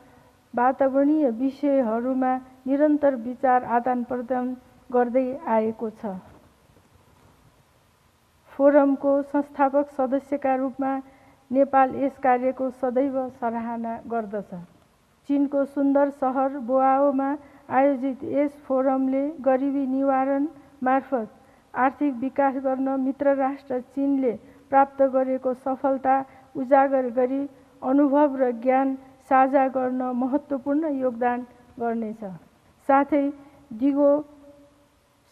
वातावरणीय विषयहरूमा निरन्तर विचार आदान प्रदान गर्दै आएको छ। फोरमको संस्थापक सदस्यका रूपमा नेपाल यस कार्यको सदैव सराहना गर्दछ। चीनको सुन्दर सहर बोआओमा आयोजित यस फोरमले गरिबी निवारण मार्फत आर्थिक विकास गर्न मित्र राष्ट्र चीनले प्राप्त गरेको सफलता उजागर गरी अनुभव र ज्ञान साझा गर्न महत्त्वपूर्ण योगदान गर्नेछ। साथै दिगो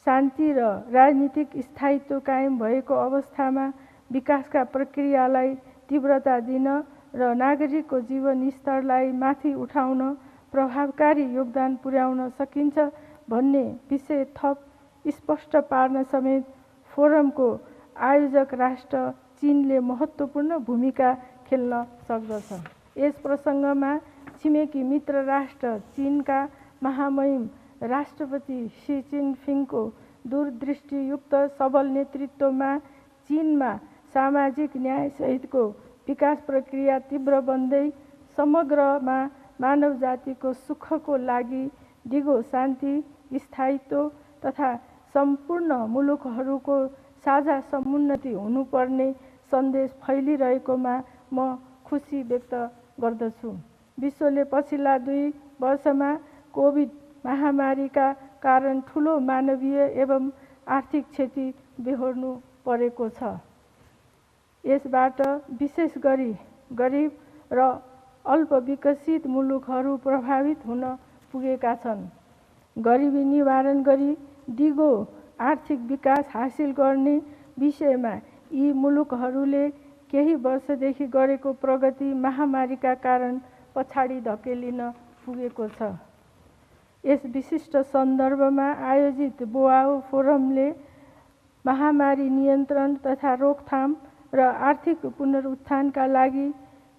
शान्ति र राजनीतिक स्थायित्व कायम भएको अवस्थामा विकासका प्रक्रियालाई तीव्रता दिन र नागरिकको जीवन स्तरलाई माथि उठाउन प्रभावकारी योगदान पुर्याउन सकिन्छ भन्ने विषय थप स्पष्ट पार्न समेत फोरमको आयोजक राष्ट्र चीनले महत्त्वपूर्ण भूमिका खेल्न सक्दछ। यस प्रसङ्गमा छिमेकी मित्र राष्ट्र चीनका महामहिम राष्ट्रपति सी जिनपिङको दूरदृष्टियुक्त सबल नेतृत्वमा चीनमा सामाजिक न्याय सहितको विकास प्रक्रिया तीव्र बन्दै समग्रमा मानव जातिको सुखको लागि दिगो शान्ति, स्थायित्व तथा सम्पूर्ण मुलुकहरूको साझा समुन्नति हुनुपर्ने सन्देश फैलिरहेकोमा म खुसी व्यक्त गर्दछु। विश्वले पछिल्ला 2 वर्षमा कोभिड महामारीका कारण ठूलो मानवीय एवं आर्थिक क्षति बेहोर्नु परेको छ। यसबाट विशेष गरी गरिब र अल्प विकसित मुलुकहरू प्रभावित हुन पुगेका छन्। गरिबी निवारण गरी दिगो आर्थिक विकास हासिल गर्ने विषयमा यी मुलुकहरूले केही वर्षदेखि गरेको प्रगति महामारीका कारण पछाडि धकेलिन पुगेको छ। यस विशिष्ट सन्दर्भमा आयोजित बोआओ फोरमले महामारी नियन्त्रण तथा रोकथाम र आर्थिक पुनरुत्थानका लागि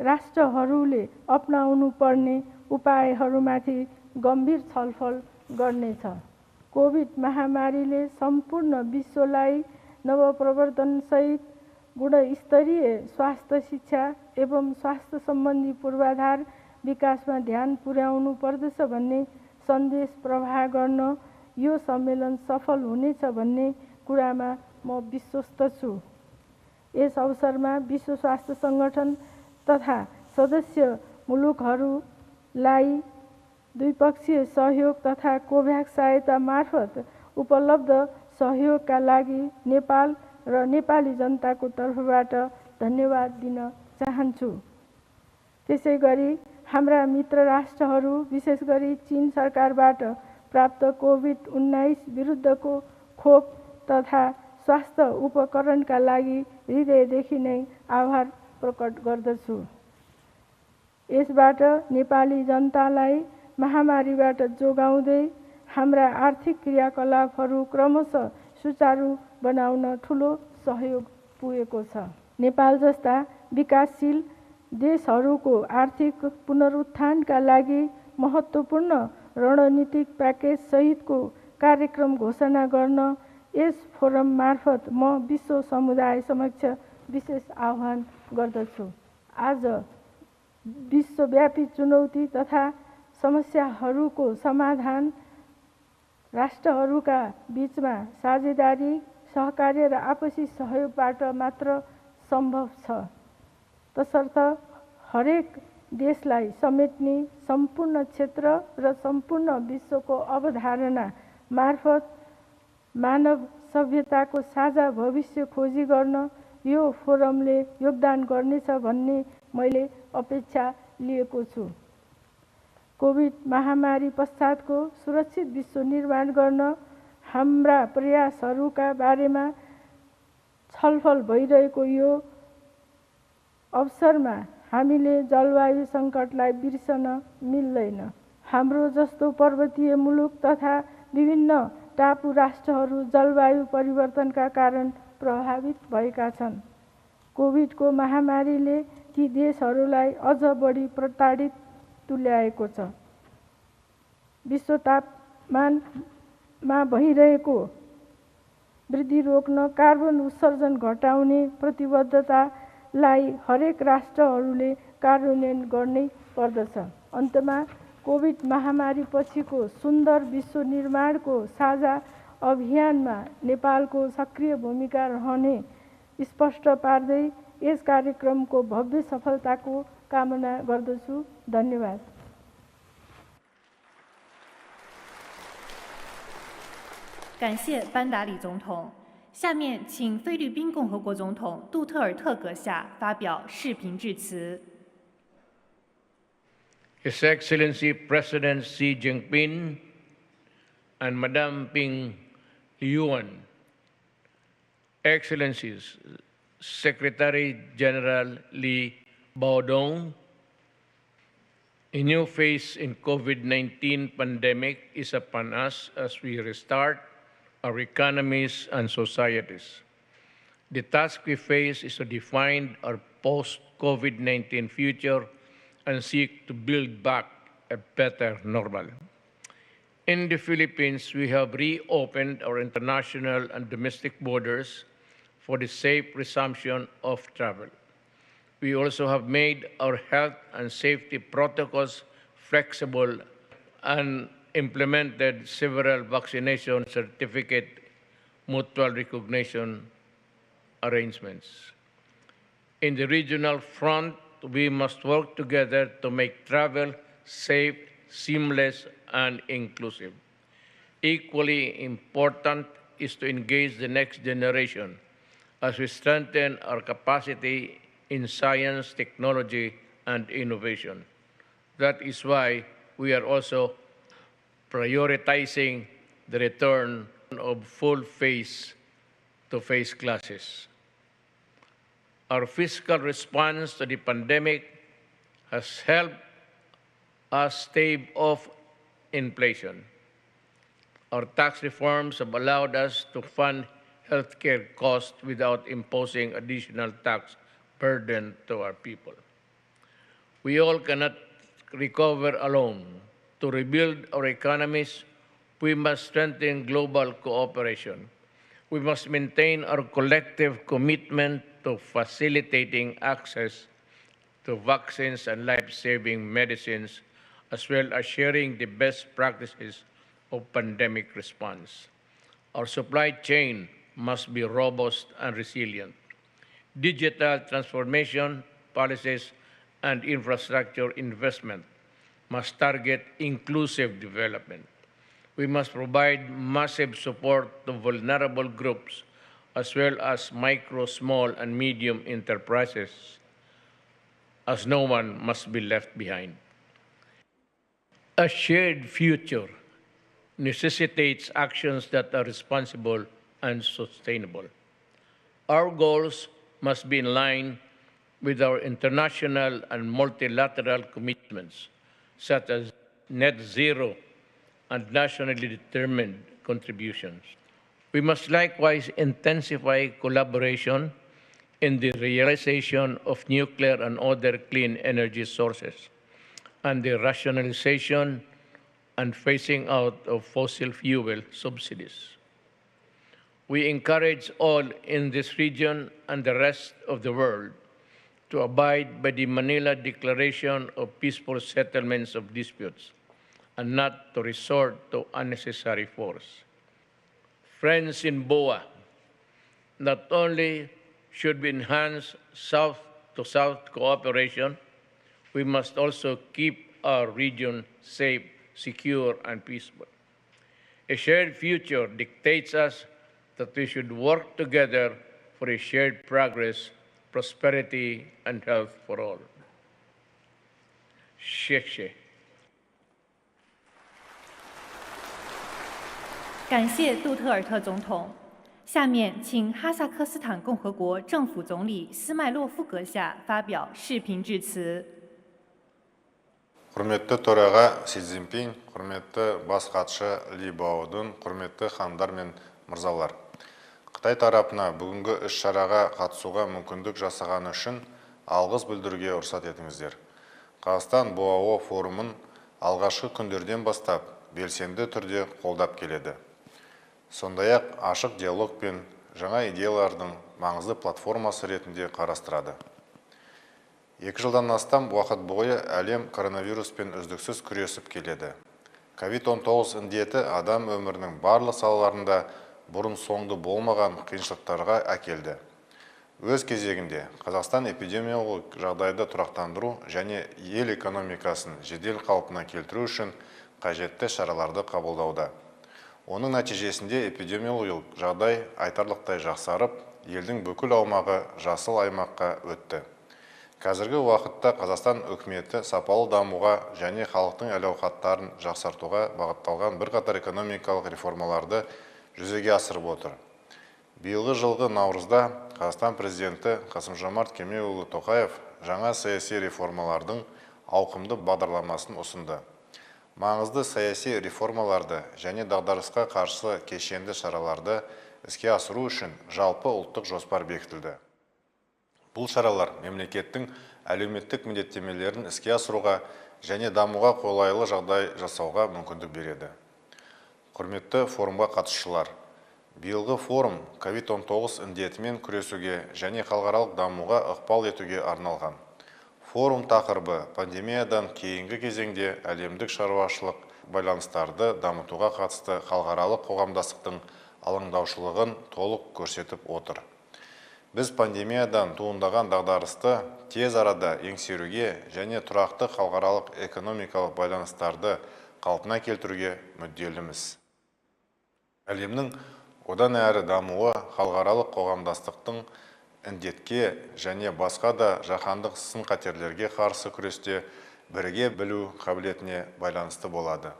राष्ट्रहरूले अपनाउनु पर्ने उपायहरूमाथि गम्भीर छलफल गर्नेछ। कोभिड महामारीले सम्पूर्ण विश्वलाई नवप्रवर्तनसहित गुणस्तरीय स्वास्थ्य शिक्षा एवं स्वास्थ्य सम्बन्धी पूर्वाधार विकासमा ध्यान पुर्याउनु पर्दछ भन्ने सन्देश प्रवाह गर्न यो सम्मेलन सफल हुनेछ भन्ने कुरामा म विश्वस्त छु। यस अवसरमा विश्व स्वास्थ्य सङ्गठन तथा सदस्य मुलुकहरूलाई द्विपक्षीय सहयोग तथा कोभ्याक्स सहायता मार्फत उपलब्ध सहयोगका लागि नेपाल र नेपाली जनताको तर्फबाट धन्यवाद दिन चाहन्छु। त्यसैगरी हाम्रा मित्र राष्ट्रहरू विशेष गरी चीन सरकारबाट प्राप्त कोभिड-19 विरुद्धको खोप तथा स्वास्थ्य उपकरणका लागि हृदयदेखि नै आभार प्रकट गर्दछु। यसबाट नेपाली जनतालाई महामारीबाट जोगाउँदै हाम्रा आर्थिक क्रियाकलापहरू क्रमशः सुचारू बनाउन ठूलो सहयोग पुगेको छ। नेपाल जस्ता विकासशील देशहरूको आर्थिक पुनरुत्थानका लागि महत्त्वपूर्ण रणनीतिक प्याकेज सहितको कार्यक्रम घोषणा गर्न यस फोरम मार्फत म विश्व समुदाय समक्ष विशेष आह्वान गर्दछु। आज विश्वव्यापी चुनौती तथा समस्याहरूको समाधान राष्ट्रहरूका बीचमा साझेदारी, सहकार्य र आपसी सहयोगबाट मात्र सम्भव छ। तसर्थ हरेक देशलाई समेट्ने सम्पूर्ण क्षेत्र र सम्पूर्ण विश्वको अवधारणा मार्फत मानव सभ्यताको साझा भविष्य खोजी गर्न यो फोरमले योगदान गर्नेछ भन्ने मैले अपेक्षा लिएको छु। कोभिड महामारी पश्चातको सुरक्षित विश्व निर्माण गर्न हाम्रा प्रयासहरूका बारेमा छलफल भइरहेको यो अवसरमा हामीले जलवायु सङ्कटलाई बिर्सन मिल्दैन। हाम्रो जस्तो पर्वतीय मुलुक तथा विभिन्न टापु राष्ट्रहरू जलवायु परिवर्तनका कारण प्रभावित भएका छन्। कोभिडको महामारीले ती देशहरूलाई अझ बढी प्रताडित तुल्याएको छ। विश्व तापमानमा भइरहेको वृद्धि रोक्न कार्बन उत्सर्जन घटाउने प्रतिबद्धतालाई हरेक राष्ट्रहरूले कार्यान्वयन गर्नै पर्दछ। अन्तमा कोभिड महामारी पछिको सुन्दर विश्व निर्माणको साझा अभियानमा नेपालको सक्रिय भूमिका रहने स्पष्ट पार्दै यस कार्यक्रमको भव्य सफलताको कामना गर्दछु। धन्यवाद। 感谢班达里总统。下面请菲律宾共和国总统杜特尔特阁下发表视频致辞。His Excellency President Xi Jinping and Madame Ping Yuan, Excellencies Secretary General Li Baodong, a new phase in COVID-19 pandemic is upon us as we restart our economies and societies. The task we face is to define our post-COVID-19 future and seek to build back a better normal. In the Philippines, we have reopened our international and domestic borders for the safe resumption of travel. We also have made our health and safety protocols flexible and implemented several vaccination certificate mutual recognition arrangements. In the regional front, we must work together to make travel safe, seamless, and inclusive. Equally important is to engage the next generation as we strengthen our capacity in science, technology, and innovation. That is why we are also prioritizing the return of full face-to-face classes. Our fiscal response to the pandemic has helped us stave off inflation. Our tax reforms have allowed us to fund healthcare costs without imposing additional tax burden to our people. We all cannot recover alone. To rebuild our economies, we must strengthen global cooperation. We must maintain our collective commitment to facilitating access to vaccines and life-saving medicines, as well as sharing the best practices of pandemic response. Our supply chain must be robust and resilient. Digital transformation policies and infrastructure investment must target inclusive development. We must provide massive support to vulnerable groups as well as micro, small, and medium enterprises, as no one must be left behind. A shared future necessitates actions that are responsible and sustainable. Our goals must be in line with our international and multilateral commitments, such as net zero and nationally determined contributions. We must likewise intensify collaboration in the realization of nuclear and other clean energy sources, and the rationalization and phasing out of fossil fuel subsidies. We encourage all in this region and the rest of the world to abide by the Manila Declaration of Peaceful Settlements of Disputes and not to resort to unnecessary force. Friends in BOA, not only should we enhance South-to-South cooperation, we must also keep our region safe, secure, and peaceful. A shared future dictates us that we should work together for a shared progress, prosperity, and health for all. Shekhe. 感谢杜特尔特总统。下面请哈萨克斯坦共和国政府总理斯迈洛夫阁下发表视频致辞。 Құрметті төраға Си Цзиньпин, құрметті бас хатшы Ли Баодун, құрметті хандар мен мырзалар. Қытай тарапына бүгінгі іс-шараға қатысуға мүмкіндік жасағаны үшін алғыс білдіруге рұқсат етіңіздер. Қазақстан БОАО форумын алғашқы күндерден бастап белсенді түрде қолдап келеді. Сондай-ақ ашық диалог пен жаңа идеялардың маңызды платформасы ретінде қарастырады. 2 жылдан астам уақыт бойы әлем коронавируспен үздіксіз күресіп келеді. COVID-19 індеті адам өмірінің барлық салаларында бұрын соңды болмаған қиыншылықтарға әкелді. Өз кезегінде Қазақстан эпидемиологиялық жағдайды тұрақтандыру және ел экономикасын жедел қалпына келтіру үшін қажетті шараларды қабылдауда. Оның нәтижесінде эпидемиологиялық жағдай айтарлықтай жақсарып, елдің бүкіл аумағы жасыл аймаққа өтті. Қазіргі уақытта Қазақстан үкіметі сапалы дамуға және халықтың әл-ауқаттарын жақсартуға бағытталған бірқатар экономикалық реформаларды жүзеге асырып отыр. Биылғы жылғы наурызда Қазақстан президенті Қасым-Жомарт Кемелұлы Тоқаев жаңа саяси реформалардың ауқымды бағдарламасын ұсынды. Маңызды саяси реформаларды және дағдарысқа қарсы кешенді шараларды іске асыру үшін жалпы ұлттық жоспар бекітілді. Бұл шаралар мемлекеттің әлеуметтік міндеттемелерін іске асыруға және дамуға қолайлы жағдай жасауға мүмкіндік береді. Құрметті форумға қатысушылар, биылғы форум COVID-19 індетімен күресуге және халықаралық дамуға ықпал етуге арналған. Форум тақырыбы пандемиядан кейінгі кезеңде әлемдік шаруашылық байланыстарды дамытуға қатысты халықаралық қоғамдастықтың алаңдаушылығын толық көрсетіп отыр. Біз пандемиядан туындаған дағдарысты тез арада еңсеруге және тұрақты халықаралық экономикалық байланыстарды қалпына келтіруге мүдделіміз. Әлемнің одан әрі дамуы халықаралық қоғамдастықтың індетке және басқа да жаһандық сын-қатерлерге қарсы күресте бірге білу қабілетіне байланысты болады.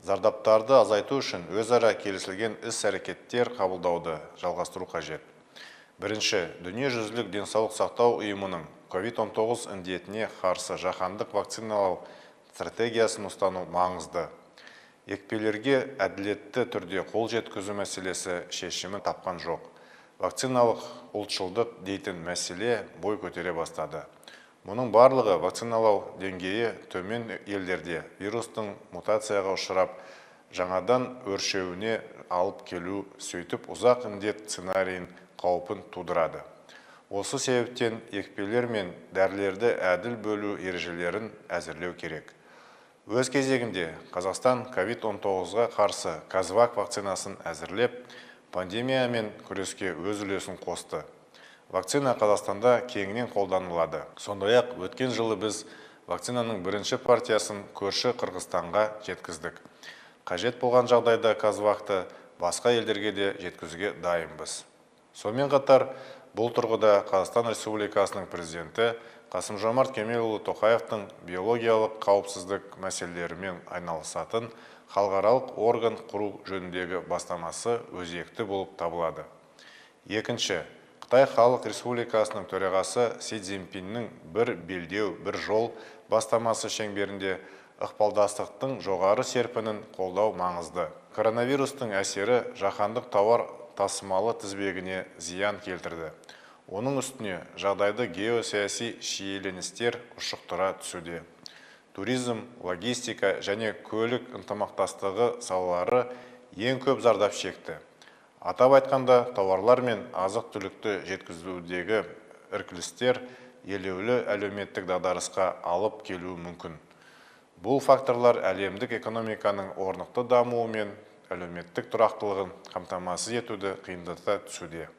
Зардаптарды азайту үшін өзара келісілген іс-әрекеттер қабылдауды жалғастыру қажет. Бірінші, дүниежүзілік денсаулық сақтау ұйымының COVID-19 індетіне қарсы жаһандық вакциналау стратегиясын ұстану маңызды. Екпелерге әділетті түрде қол жеткізу мәселесі шешімін тапқан жоқ. Вакциналық ұлтшылдық дейтін мәселе бой көтере бастады. Мұның барлығы вакциналау деңгейі төмен елдерде вирустың мутацияға ұшырап, жаңадан өршеуіне алып келу, сөйтіп ұзақ індет сценарийін қаупін тудырады. Осы себептен екпелер мен дәрілерді әділ бөлу ережелерін әзірлеу керек. Өз кезегінде Қазақстан COVID-19-ға қарсы Казвак вакцинасын әзірлеп, пандемиямен күреске өз үлесін қосты. Вакцина Қазақстанда кеңінен қолданылады. Сондай-ақ өткен жылы біз вакцинаның бірінші партиясын көрші Қырғызстанға жеткіздік. Қажет болған жағдайда Казвакты басқа елдерге де жеткізуге дайынбыз. Сонымен қатар, бұл тұрғыда Қазақстан Республикасының президенті Қасым-Жомарт Кемелұлы Тоқаевтың биологиялық қауіпсіздік мәселелерімен айналысатын халықаралық орган құру жөніндегі бастамасы өзекті болып табылады. Екінші, Қытай Халық Республикасының төрағасы Си Цзиньпиннің бір белдеу, бір жол бастамасы шеңберінде ықпалдастықтың жоғары серпінін қолдау маңызды. Коронавирустың әсері жаһандық тауар тасымалы тізбегіне зиян келтірді. Оның үстіне жағдайды геосаяси шиеленістер ұшықтыра түсуде. Туризм, логистика және көлік ынтымақтастығы салалары ең көп зардап шекті. Атап айтқанда, тауарлар мен азық-түлікті жеткізудегі іркілістер елеулі әлеуметтік дағдарысқа алып келуі мүмкін. Бұл факторлар әлемдік экономиканың орнықты дамуы мен әлеуметтік тұрақтылығын қамтамасыз етуді қиындата түсуде.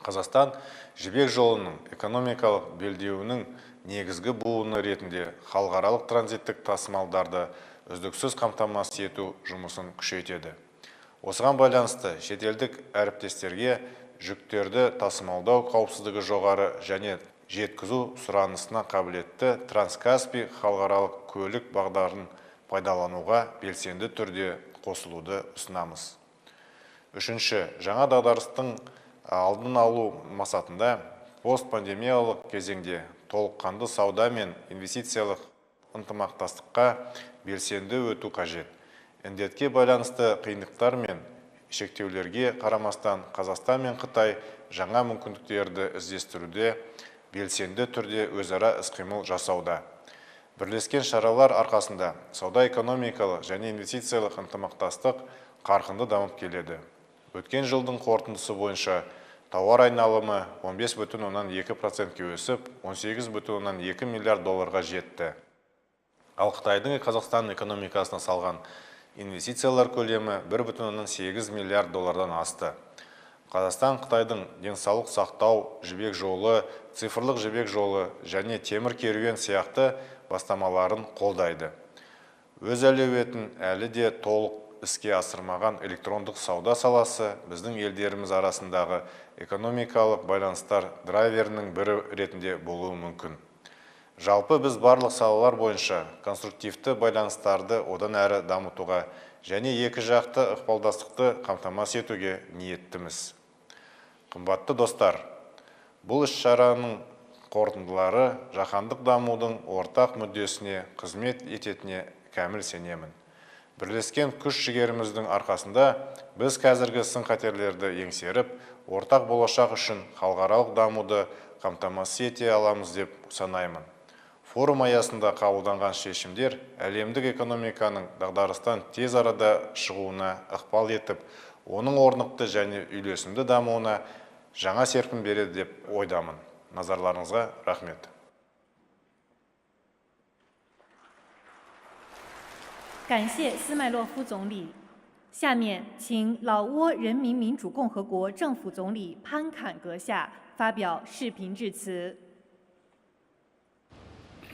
Қазақстан жібек жолының экономикалық белдеуінің негізгі буыны ретінде халықаралық транзиттік тасымалдарды үздіксіз қамтамасыз ету жұмысын күшейтеді. Осыған байланысты шетелдік әріптестерге жүктерді тасымалдау қауіпсіздігі жоғары және жеткізу сұранысына қабілетті Транскаспий халықаралық көлік бағдарын пайдалануға белсенді түрде қосылуды ұсынамыз. Үшінші, жаңа дағдарыстың алдын алу мақсатында постпандемиялық кезеңде толыққанды сауда мен инвестициялық ынтымақтастыққа белсенді өту қажет. Індетке байланысты қиындықтар мен шектеулерге қарамастан Қазақстан мен Қытай жаңа мүмкіндіктерді іздестіруде белсенді түрде өзара іс-қимыл жасауда. Бірлескен шаралар арқасында сауда-экономикалық және инвестициялық ынтымақтастық қарқынды дамып келеді. Өткен жылдың қорытындысы бойынша тауар айналымы 15,2%-ке өсіп, 18,2 миллиард долларға жетті. Ал Қытайдың Қазақстан экономикасына салған инвестициялар көлемі 1,8 миллиард доллардан асты. Қазақстан Қытайдың денсаулық сақтау жібек жолы, цифрлық жібек жолы және темір керуен сияқты бастамаларын қолдайды. Өз әлеуетін әлі де толық іске асырмаған электрондық сауда саласы біздің елдеріміз арасындағы экономикалық байланыстар драйверінің бірі ретінде болуы мүмкін. Жалпы біз барлық салалар бойынша конструктивті байланыстарды одан әрі дамытуға және екі жақты ықпалдастықты қамтамасыз етуге ниеттіміз. Қымбатты достар, бұл іс-шараның қорытындылары жаһандық дамудың ортақ мүддесіне қызмет ететіне кәміл сенемін. Бірлескен күш-жігеріміздің арқасында біз қазіргі сын-қатерлерді еңсеріп, ортақ болашақ үшін халықаралық дамуды қамтамасыз ете аламыз деп санаймын. Форум аясында қабылданған шешімдер әлемдік экономиканың дағдарыстан тез арада шығуына ықпал етіп, оның орнықты және үйлесімді дамуына жаңа серпін береді деп ойдамын. Назарларыңызға рахмет. 感谢斯麦洛夫总理。下面，请老挝人民民主共和国政府总理潘坎阁下发表视频致辞。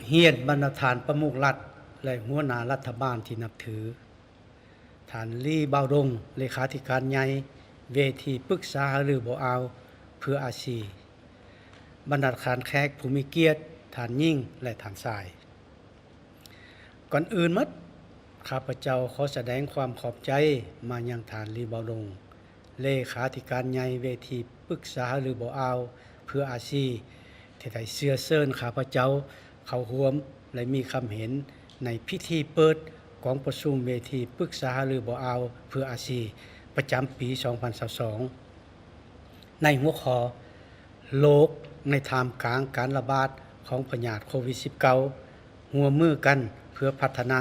เฮียนบรรณาธิประมุขรัฐและหัวหน้ารัฐบาลที่นับถือท่านลี่เบาดงเลขาธิการใหญ่เวทีปรึกษาหารือบ่อาวเพื่ออาชีบรรดาขานแขกผู้มีเกียรติท่านยิ่งและท่านชายก่อนอื่นมัด ข้าพเจ้าขอแสดงความขอบใจมายังฐานลีเบาดงเลขาธิการใหญ่เวทีปรึกษาหรือบ่อาวเพื่ออาชีที่ได้เชื้อเชิญข้าพเจ้าเข้าร่วมและมีคำเห็นในพิธีเปิดของประชุมเวทีปรึกษาหรือบ่อาวเพื่ออาชีประจำปี 2022 ในหัวข้อโลกในท่ามกลางการระบาดของพยาธิโควิด -19 ร่วมมือกันเพื่อพัฒนา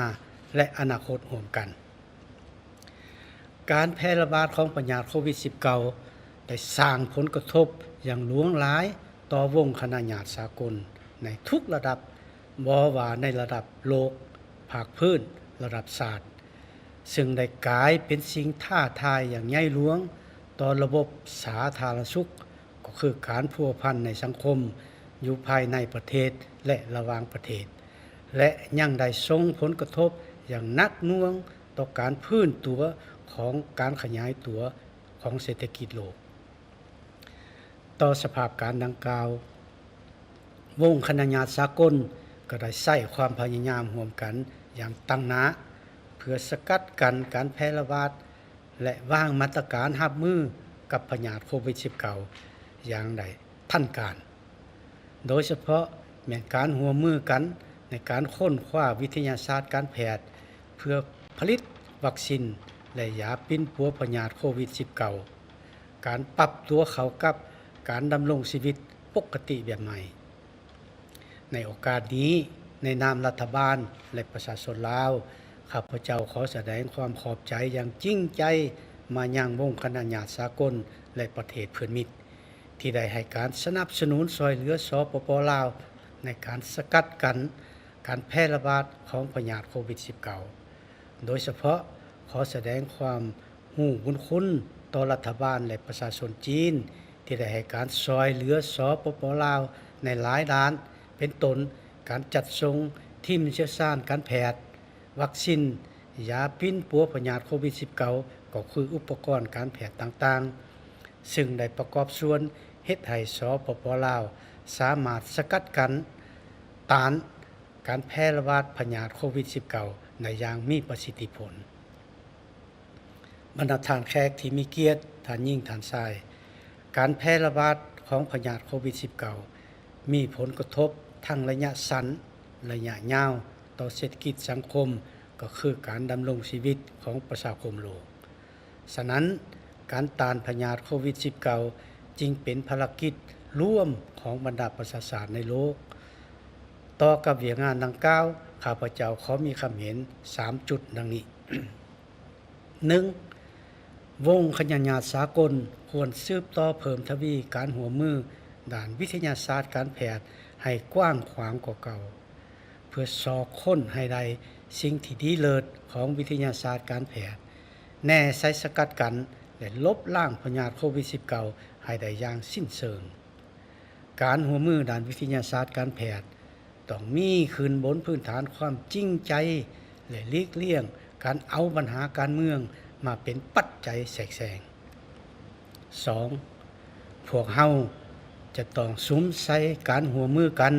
และอนาคตร่วมกันการแพร่ระบาดของพยาธิโควิด -19 ได้สร้างผลกระทบอย่างหลวงหลายต่อวงคณะญาติสากลในทุกระดับบ่ว่าในระดับโลกภาคพื้นระดับศาสตร์ซึ่งได้กลายเป็นสิ่งท้าทายอย่างใหญ่หลวงต่อระบบสาธารณสุขก็คือการพัวพันในสังคมอยู่ภายในประเทศและระหว่างประเทศและยังได้ส่งผลกระทบอย่างหนักหน่วงต่อการพื้นตัวของการขยายตัวของเศรษฐกิจโลกต่อสภาพการดังกล่าววงคณะญาติสากลก็ได้ใช้ความพยายามร่วมกันอย่างตั้งหน้าเพื่อสกัดกั้นการแพร่ระบาดและวางมาตรการรับมือกับพยาธิโควิด -19 อย่างใดทันการโดยเฉพาะแม้การร่วมมือกันในการค้นคว้าวิทยาศาสตร์การแพทย์เพื่อผลิตวัคซีนและยาปิ้นปัวพยาธิโควิด -19 การปรับตัวเข้ากับการดำรงชีวิตปกติแบบใหม่ในโอกาสนี้ในนามรัฐบาลและประชาชนลาวข้าพเจ้าขอแสดงความขอบใจอย่างจริงใจมายังวงคณะญาติสากลและประเทศเพื่อนมิตรที่ได้ให้การสนับสนุนช่วยเหลือสปป.ลาวในการสกัดกั้นการแพร่ระบาดของพยาธิโควิด -19 โดยเฉพาะขอแสดงความรู้บุญคุณต่อรัฐบาลและประชาชนจีนที่ได้ให้การช่วยเหลือสปป.ลาวในหลายด้านเป็นต้นการจัดส่งทีมเชี่ยวชาญการแพทย์วัคซีนยาปิ้นปัวพยาธิโควิด -19 ก็คืออุปกรณ์การแพทย์ต่างๆซึ่งได้ประกอบส่วนเฮ็ดให้สปป.ลาวสามารถสกัดกั้นต้านการแพร่ระบาดพยาธิโควิด -19 ในอย่างมีประสิทธิผลบรรดาท่านแขกที่มีเกียรติท่านยิ่งท่านชายการแพร่ระบาดของพยาธิโควิด -19 มีผลกระทบทั้งระยะสั้นระยะยาวต่อเศรษฐกิจสังคมก็คือการดำรงชีวิตของประชาคมโลกฉะนั้นการต้านพยาธิโควิด -19 จึงเป็นภารกิจร่วมของบรรดาประชาชาติในโลกต่อกับเวียงานดังกล่าวข้าพเจ้าขอมีคำเห็น3จุดดังนี้ 1. วงคณะญาติสากลควรสืบต่อเพิ่มทวีการหัวมือด้านวิทยาศาสตร์การแพทย์ให้กว้างขวางกว่าเก่าเพื่อสอบค้นให้ได้สิ่งที่ดีเลิศของวิทยาศาสตร์การแพทย์แน่ใช้สกัดกันและลบล้างพยาธิโควิด -19 ให้ได้อย่างสิ้นเชิงการหัวมือด้านวิทยาศาสตร์การแพทย์ต้องมีขึ้นบนพื้นฐานความจริงใจและหลีกเลี่ยงการเอาปัญหาการเมืองมาเป็นปัจจัยแทรกแซง 2. พวกเฮาจะต้องสุมใส่การหัวมือกัน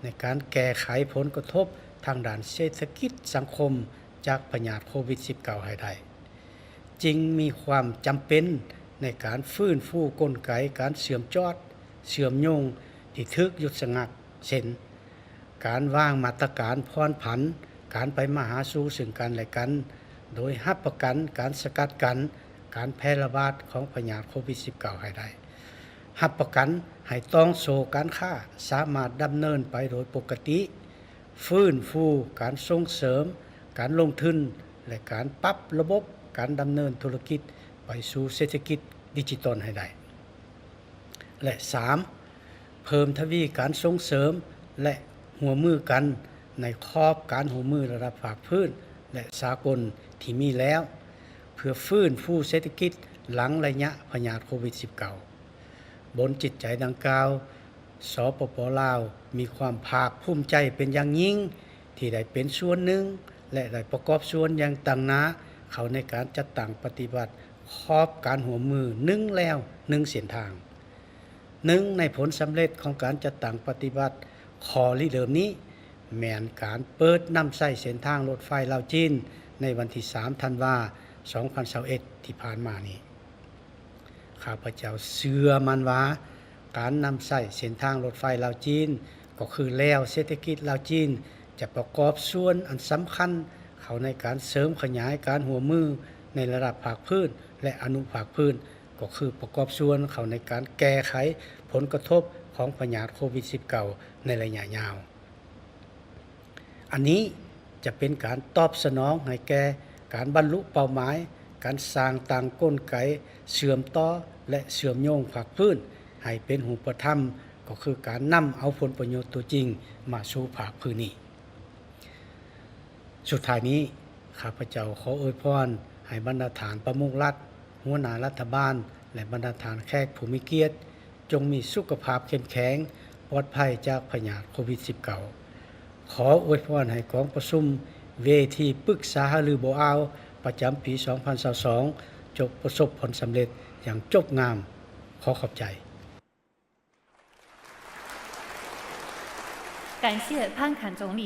ในการแก้ไขผลกระทบทางด้านเศรษฐกิจสังคมจากพยาธิโควิด -19 ให้ได้จึงมีความจำเป็นในการฟื้นฟูกลไกการเชื่อมโยงที่ถูกหยุดชะงักเช่นการวางมาตรการผ่อนผันการไปมาหาสู่ซึ่งกันและกันโดยรับประกันการสกัดกั้นการแพร่ระบาดของพยาธิโควิด -19 ให้ได้รับประกันให้ต้องโซการค้าสามารถดำเนินไปโดยปกติฟื้นฟูการส่งเสริมการลงทุนและการปรับระบบการดำเนินธุรกิจไปสู่เศรษฐกิจดิจิทัลให้ได้และ 3. เพิ่มทวีการส่งเสริมและหัวมือกันในขอบการหัวมือระดับภาคพื้นและสากลที่มีแล้วเพื่อฟื้นฟูเศรษฐกิจหลังระยะพยาธิโควิด -19 บนจิตใจดังกล่าวสปป.ลาวมีความภาคภูมิใจเป็นอย่างยิ่งที่ได้เป็นส่วนหนึ่งและได้ประกอบส่วนอย่างตั้งหน้าเข้าในการจัดตั้งปฏิบัติขอบการหัวมือ1แล้ว1เส้นทาง1ในผลสำเร็จของการจัดตั้งปฏิบัติข้อริเริ่มนี้แม่นการเปิดนำใช้เส้นทางรถไฟลาวจีน ในวันที่3ธันวาคม2021ที่ผ่านมานี้ข้าพเจ้าเชื่อมั่นว่าการนำใช้เส้นทางรถไฟลาวจีนก็คือแล้วเศรษฐกิจลาวจีนจะประกอบส่วนอันสำคัญเข้าในการเสริมขยายการหัวมือในระดับภาคพื้นและอนุภาคพื้นก็คือประกอบส่วนเข้าในการแก้ไขผลกระทบของพยาธิโควิด -19 ในระยะยาวอันนี้จะเป็นการตอบสนองให้แก่การบรรลุเป้าหมายการสร้างต่างกลไกเชื่อมต่อและเชื่อมโยงภาคพื้นให้เป็นรูปธรรมก็คือการนำเอาผลประโยชน์ตัวจริงมาสู่ภาคพื้นนี้สุดท้ายนี้ข้าพเจ้าขออวยพรให้บรรดาฐานประมุขรัฐหัวหน้ารัฐบาลและบรรดาฐานแขกผู้มีเกียรติจงมีสุขภาพเข้มแข็งปลอดภัยจากพยาธิโควิด -19 ขออวยพรให้กองประชุมเวทีปรึกษาหารือบ่อาวประจำปี 2022 จบประสบผลสำเร็จอย่างจบงามขอขอบใจ感谢潘侃总理。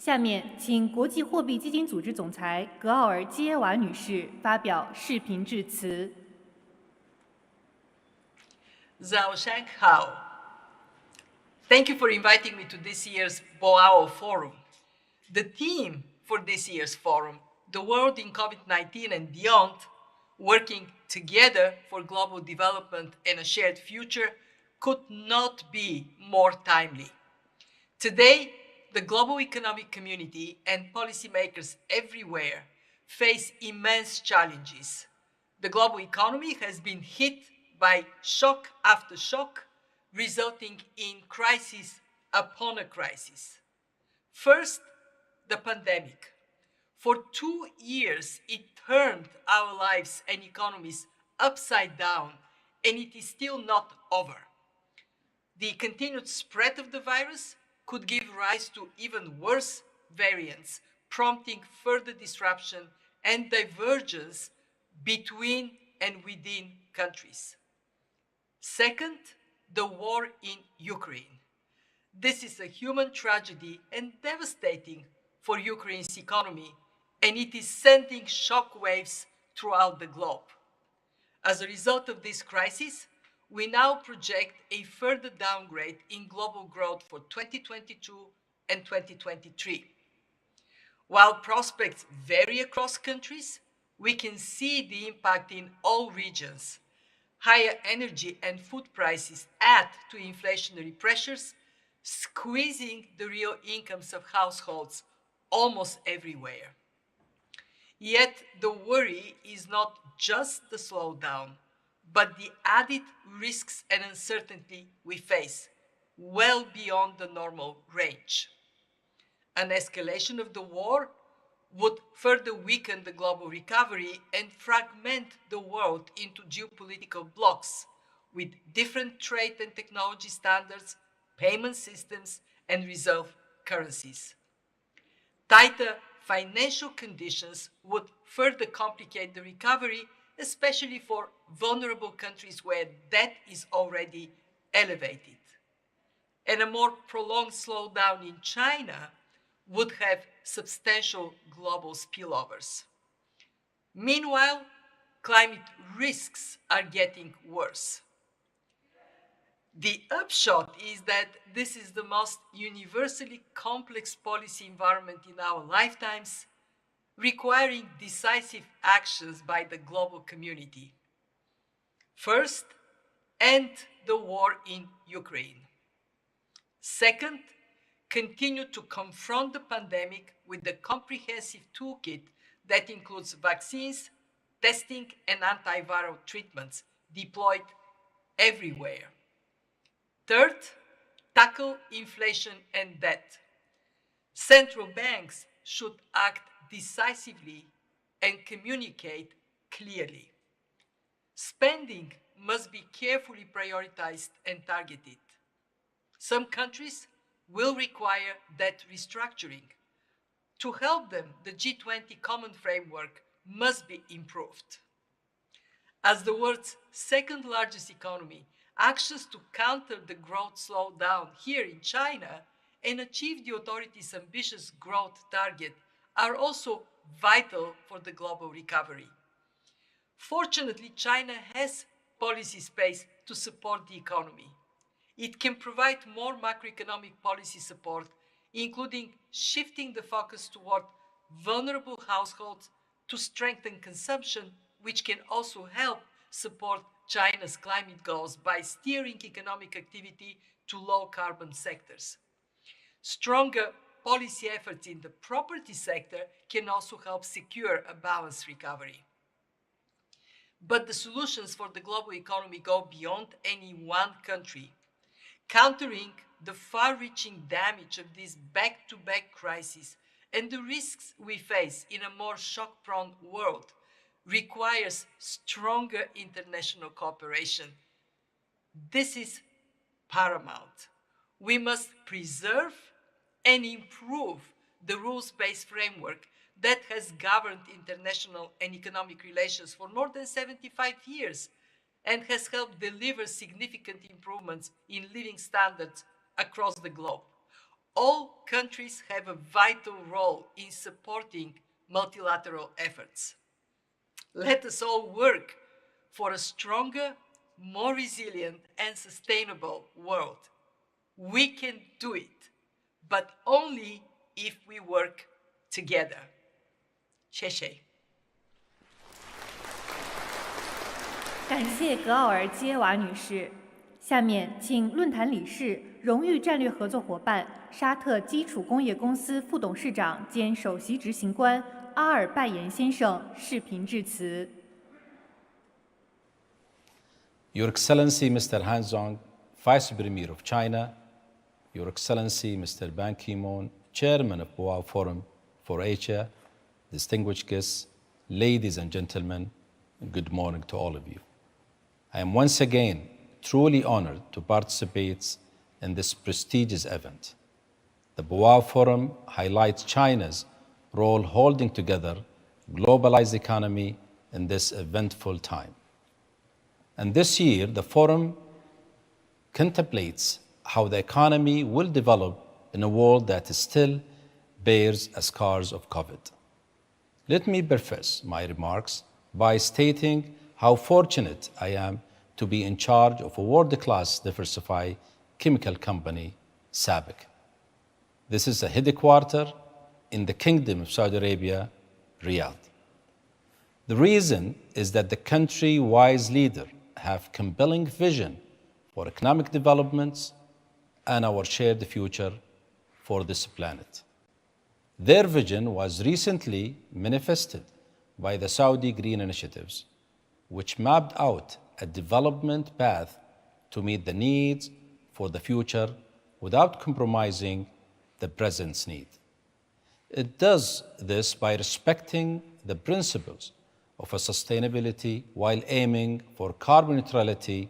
下面请国际货币基金组织总裁格奥尔基耶娃女士发表视频致辞。早上好 Thank you for inviting me to this year's Boao Forum. The theme for this year's forum, the world in COVID-19 and beyond, working together for global development and a shared future, could not be more timely. Today, the global economic community and policymakers everywhere face immense challenges. The global economy has been hit by shock after shock, resulting in crisis upon a crisis. First, the pandemic. For 2 years, it turned our lives and economies upside down, and it is still not over. The continued spread of the virus could give rise to even worse variants, prompting further disruption and divergence between and within countries. Second, the war in Ukraine. This is a human tragedy and devastating for Ukraine's economy, and it is sending shockwaves throughout the globe. As a result of this crisis, we now project a further downgrade in global growth for 2022 and 2023. While prospects vary across countries, we can see the impact in all regions. Higher energy and food prices add to inflationary pressures, squeezing the real incomes of households almost everywhere. Yet the worry is not just the slowdown, but the added risks and uncertainty we face, well beyond the normal range. An escalation of the war would further weaken the global recovery and fragment the world into geopolitical blocs with different trade and technology standards, payment systems, and reserve currencies. Tighter financial conditions would further complicate the recovery, especially for vulnerable countries where debt is already elevated. And a more prolonged slowdown in China would have substantial global spillovers. Meanwhile, climate risks are getting worse. The upshot is that this is the most universally complex policy environment in our lifetimes, requiring decisive actions by the global community. First, end the war in Ukraine. Second, continue to confront the pandemic with the comprehensive toolkit that includes vaccines, testing, and antiviral treatments deployed everywhere. Third, tackle inflation and debt. Central banks should act decisively and communicate clearly. Spending must be carefully prioritized and targeted. Some countries will require debt restructuring. To help them, the G20 common framework must be improved. As the world's second largest economy, actions to counter the growth slowdown here in China and achieve the authorities' ambitious growth target are also vital for the global recovery. Fortunately, China has policy space to support the economy. It can provide more macroeconomic policy support, including shifting the focus toward vulnerable households to strengthen consumption, which can also help support China's climate goals by steering economic activity to low-carbon sectors. Stronger policy efforts in the property sector can also help secure a balanced recovery. But the solutions for the global economy go beyond any one country. Countering the far-reaching damage of this back-to-back crisis and the risks we face in a more shock-prone world requires stronger international cooperation. This is paramount. We must preserve and improve the rules-based framework that has governed international and economic relations for more than 75 years and has helped deliver significant improvements in living standards across the globe. All countries have a vital role in supporting multilateral efforts. Let us all work for a stronger, more resilient and sustainable world. We can do it, but only if we work together. 谢谢。感谢格奥尔基耶娃女士。下面，请论坛理事、荣誉战略合作伙伴沙特基础工业公司副董事长兼首席执行官阿尔拜延先生视频致辞。Your Excellency Mr. Han Zhong, Vice Premier of China, Your Excellency Mr. Ban Ki-moon, Chairman of Boao Forum for Asia, distinguished guests, ladies and gentlemen, good morning to all of you. I am once again truly honored to participate in this prestigious event. The Boao Forum highlights China's role holding together globalized economy in this eventful time. And this year, the forum contemplates how the economy will develop in a world that still bears the scars of COVID. Let me preface my remarks by stating how fortunate I am to be in charge of a world-class diversified chemical company, SABIC. This is a headquarters in the Kingdom of Saudi Arabia, Riyadh. The reason is that the country-wise leaders have compelling vision for economic developments and our shared future for this planet. Their vision was recently manifested by the Saudi Green Initiatives, which mapped out a development path to meet the needs for the future without compromising the present's need. It does this by respecting the principles of a sustainability while aiming for carbon neutrality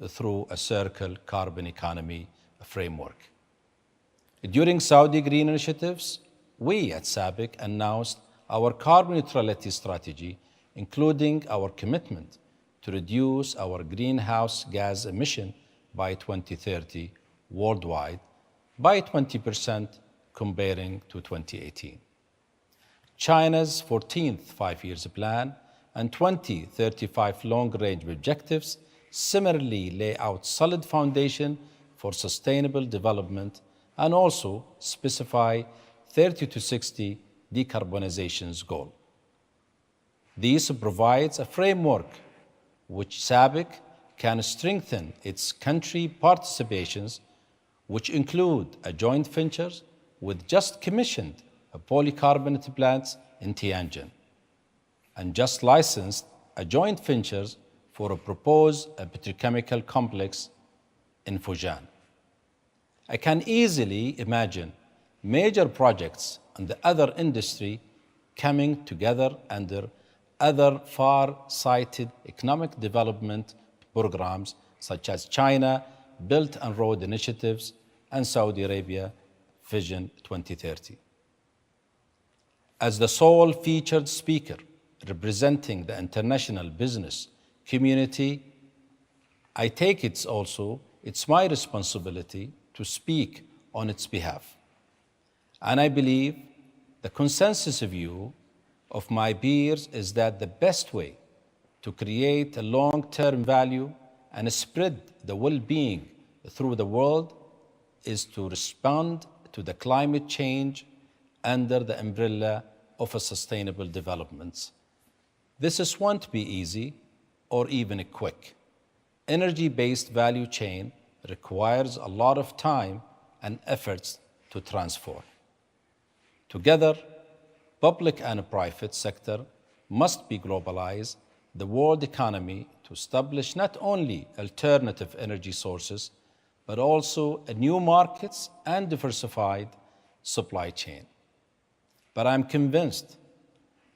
through a circular carbon economy framework. During Saudi Green Initiatives, we at SABIC announced our carbon neutrality strategy, including our commitment to reduce our greenhouse gas emission by 2030 worldwide by 20% comparing to 2018. China's 14th five-year plan and 2035 long-range objectives similarly lay out solid foundation for sustainable development and also specify 30 to 60 decarbonization goal. This provides a framework which SABIC can strengthen its country participations, which include a joint ventures with just commissioned polycarbonate plants in Tianjin, and just licensed a joint ventures for a proposed petrochemical complex in Fujian. I can easily imagine major projects in the other industry coming together under other far-sighted economic development programs such as China Belt and Road Initiatives and Saudi Arabia Vision 2030. As the sole featured speaker representing the international business community, I take it's my responsibility to speak on its behalf. And I believe The consensus view of my peers is that the best way to create a long-term value and spread the well-being through the world is to respond to the climate change under the umbrella of a sustainable development. This won't be easy or even quick. Energy-based value chain requires a lot of time and efforts to transform. Together, public and private sector must be globalized the world economy to establish not only alternative energy sources, but also new markets and diversified supply chain. But I'm convinced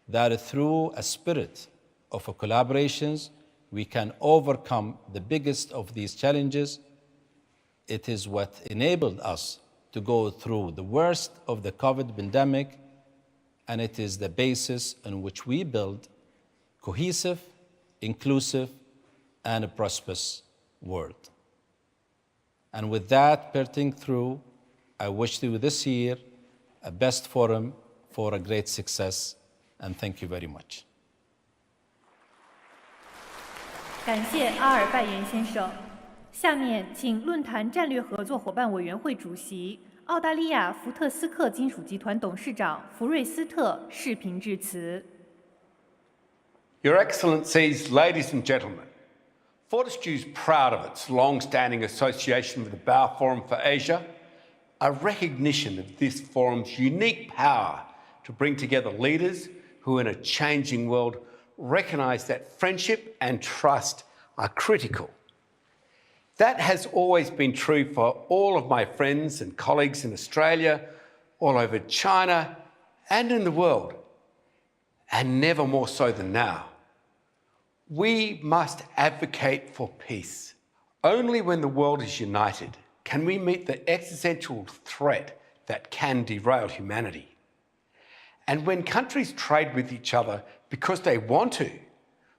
that through a spirit of collaborations, we can overcome the biggest of these challenges. It is what enabled us to go through the worst of the COVID pandemic, and it is the basis on which we build cohesive, inclusive, and a prosperous world. And with that peering through, I wish you this year a best forum for a great success, and thank you very much. 感谢阿尔拜延先生。下面请论坛战略合作伙伴委员会主席、澳大利亚福特斯克金属集团董事长福瑞斯特视频致辞。Your Excellencies, ladies and gentlemen, Fortescue is proud of its long-standing association with the Boao Forum for Asia, a recognition of this forum's unique power to bring together leaders who in a changing world recognise that friendship and trust are critical. That has always been true for all of my friends and colleagues in Australia, all over China and in the world, and never more so than now. We must advocate for peace. Only when the world is united can we meet the existential threat that can derail humanity. And when countries trade with each other because they want to,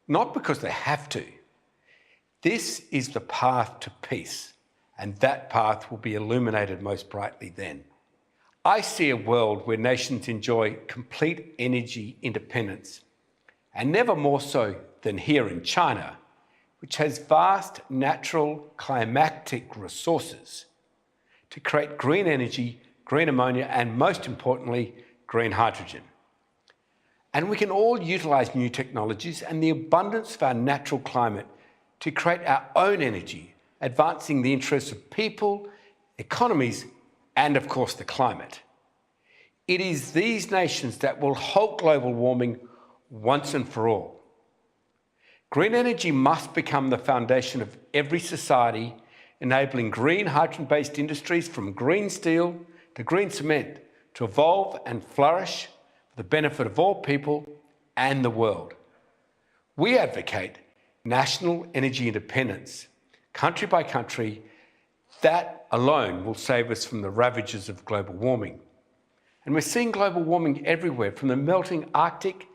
not because they have to, this is the path to peace, and that path will be illuminated most brightly then. I see a world where nations enjoy complete energy independence, and never more so than here in China, which has vast natural climatic resources to create green energy, green ammonia, and most importantly, green hydrogen. And we can all utilise new technologies and the abundance of our natural climate to create our own energy, advancing the interests of people, economies, and of course the climate. It is these nations that will halt global warming once and for all. Green energy must become the foundation of every society, enabling green hydrogen-based industries from green steel to green cement to evolve and flourish for the benefit of all people and the world. We advocate national energy independence, country by country. That alone will save us from the ravages of global warming. And we're seeing global warming everywhere, from the melting Arctic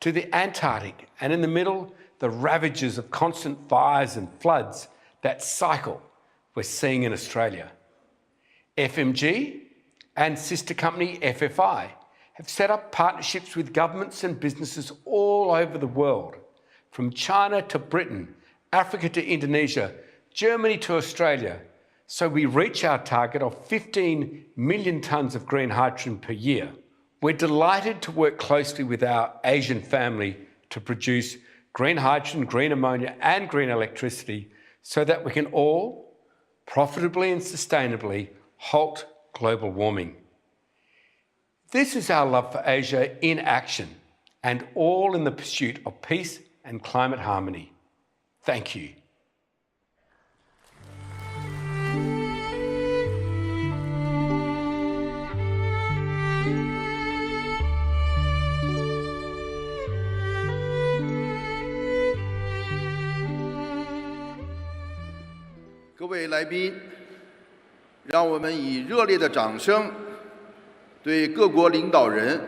to the Antarctic, and in the middle, the ravages of constant fires and floods, that cycle we're seeing in Australia. FMG and sister company FFI have set up partnerships with governments and businesses all over the world, from China to Britain, Africa to Indonesia, Germany to Australia, so we reach our target of 15 million tonnes of green hydrogen per year. We're delighted to work closely with our Asian family to produce green hydrogen, green ammonia and green electricity so that we can all profitably and sustainably halt global warming. This is our love for Asia in action, and all in the pursuit of peace and climate harmony. Thank you. 各位来宾，让我们以热烈的掌声，对各国领导人、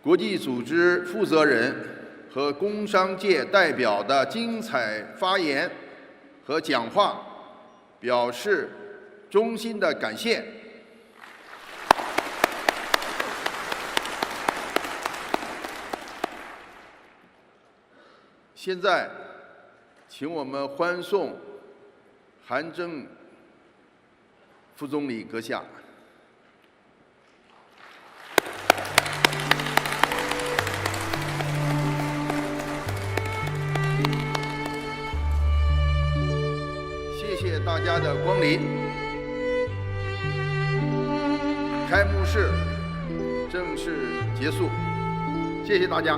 国际组织负责人和工商界代表的精彩发言和讲话表示衷心的感谢。现在，请我们欢送韩正副总理阁下。谢谢大家的光临，开幕式正式结束，谢谢大家。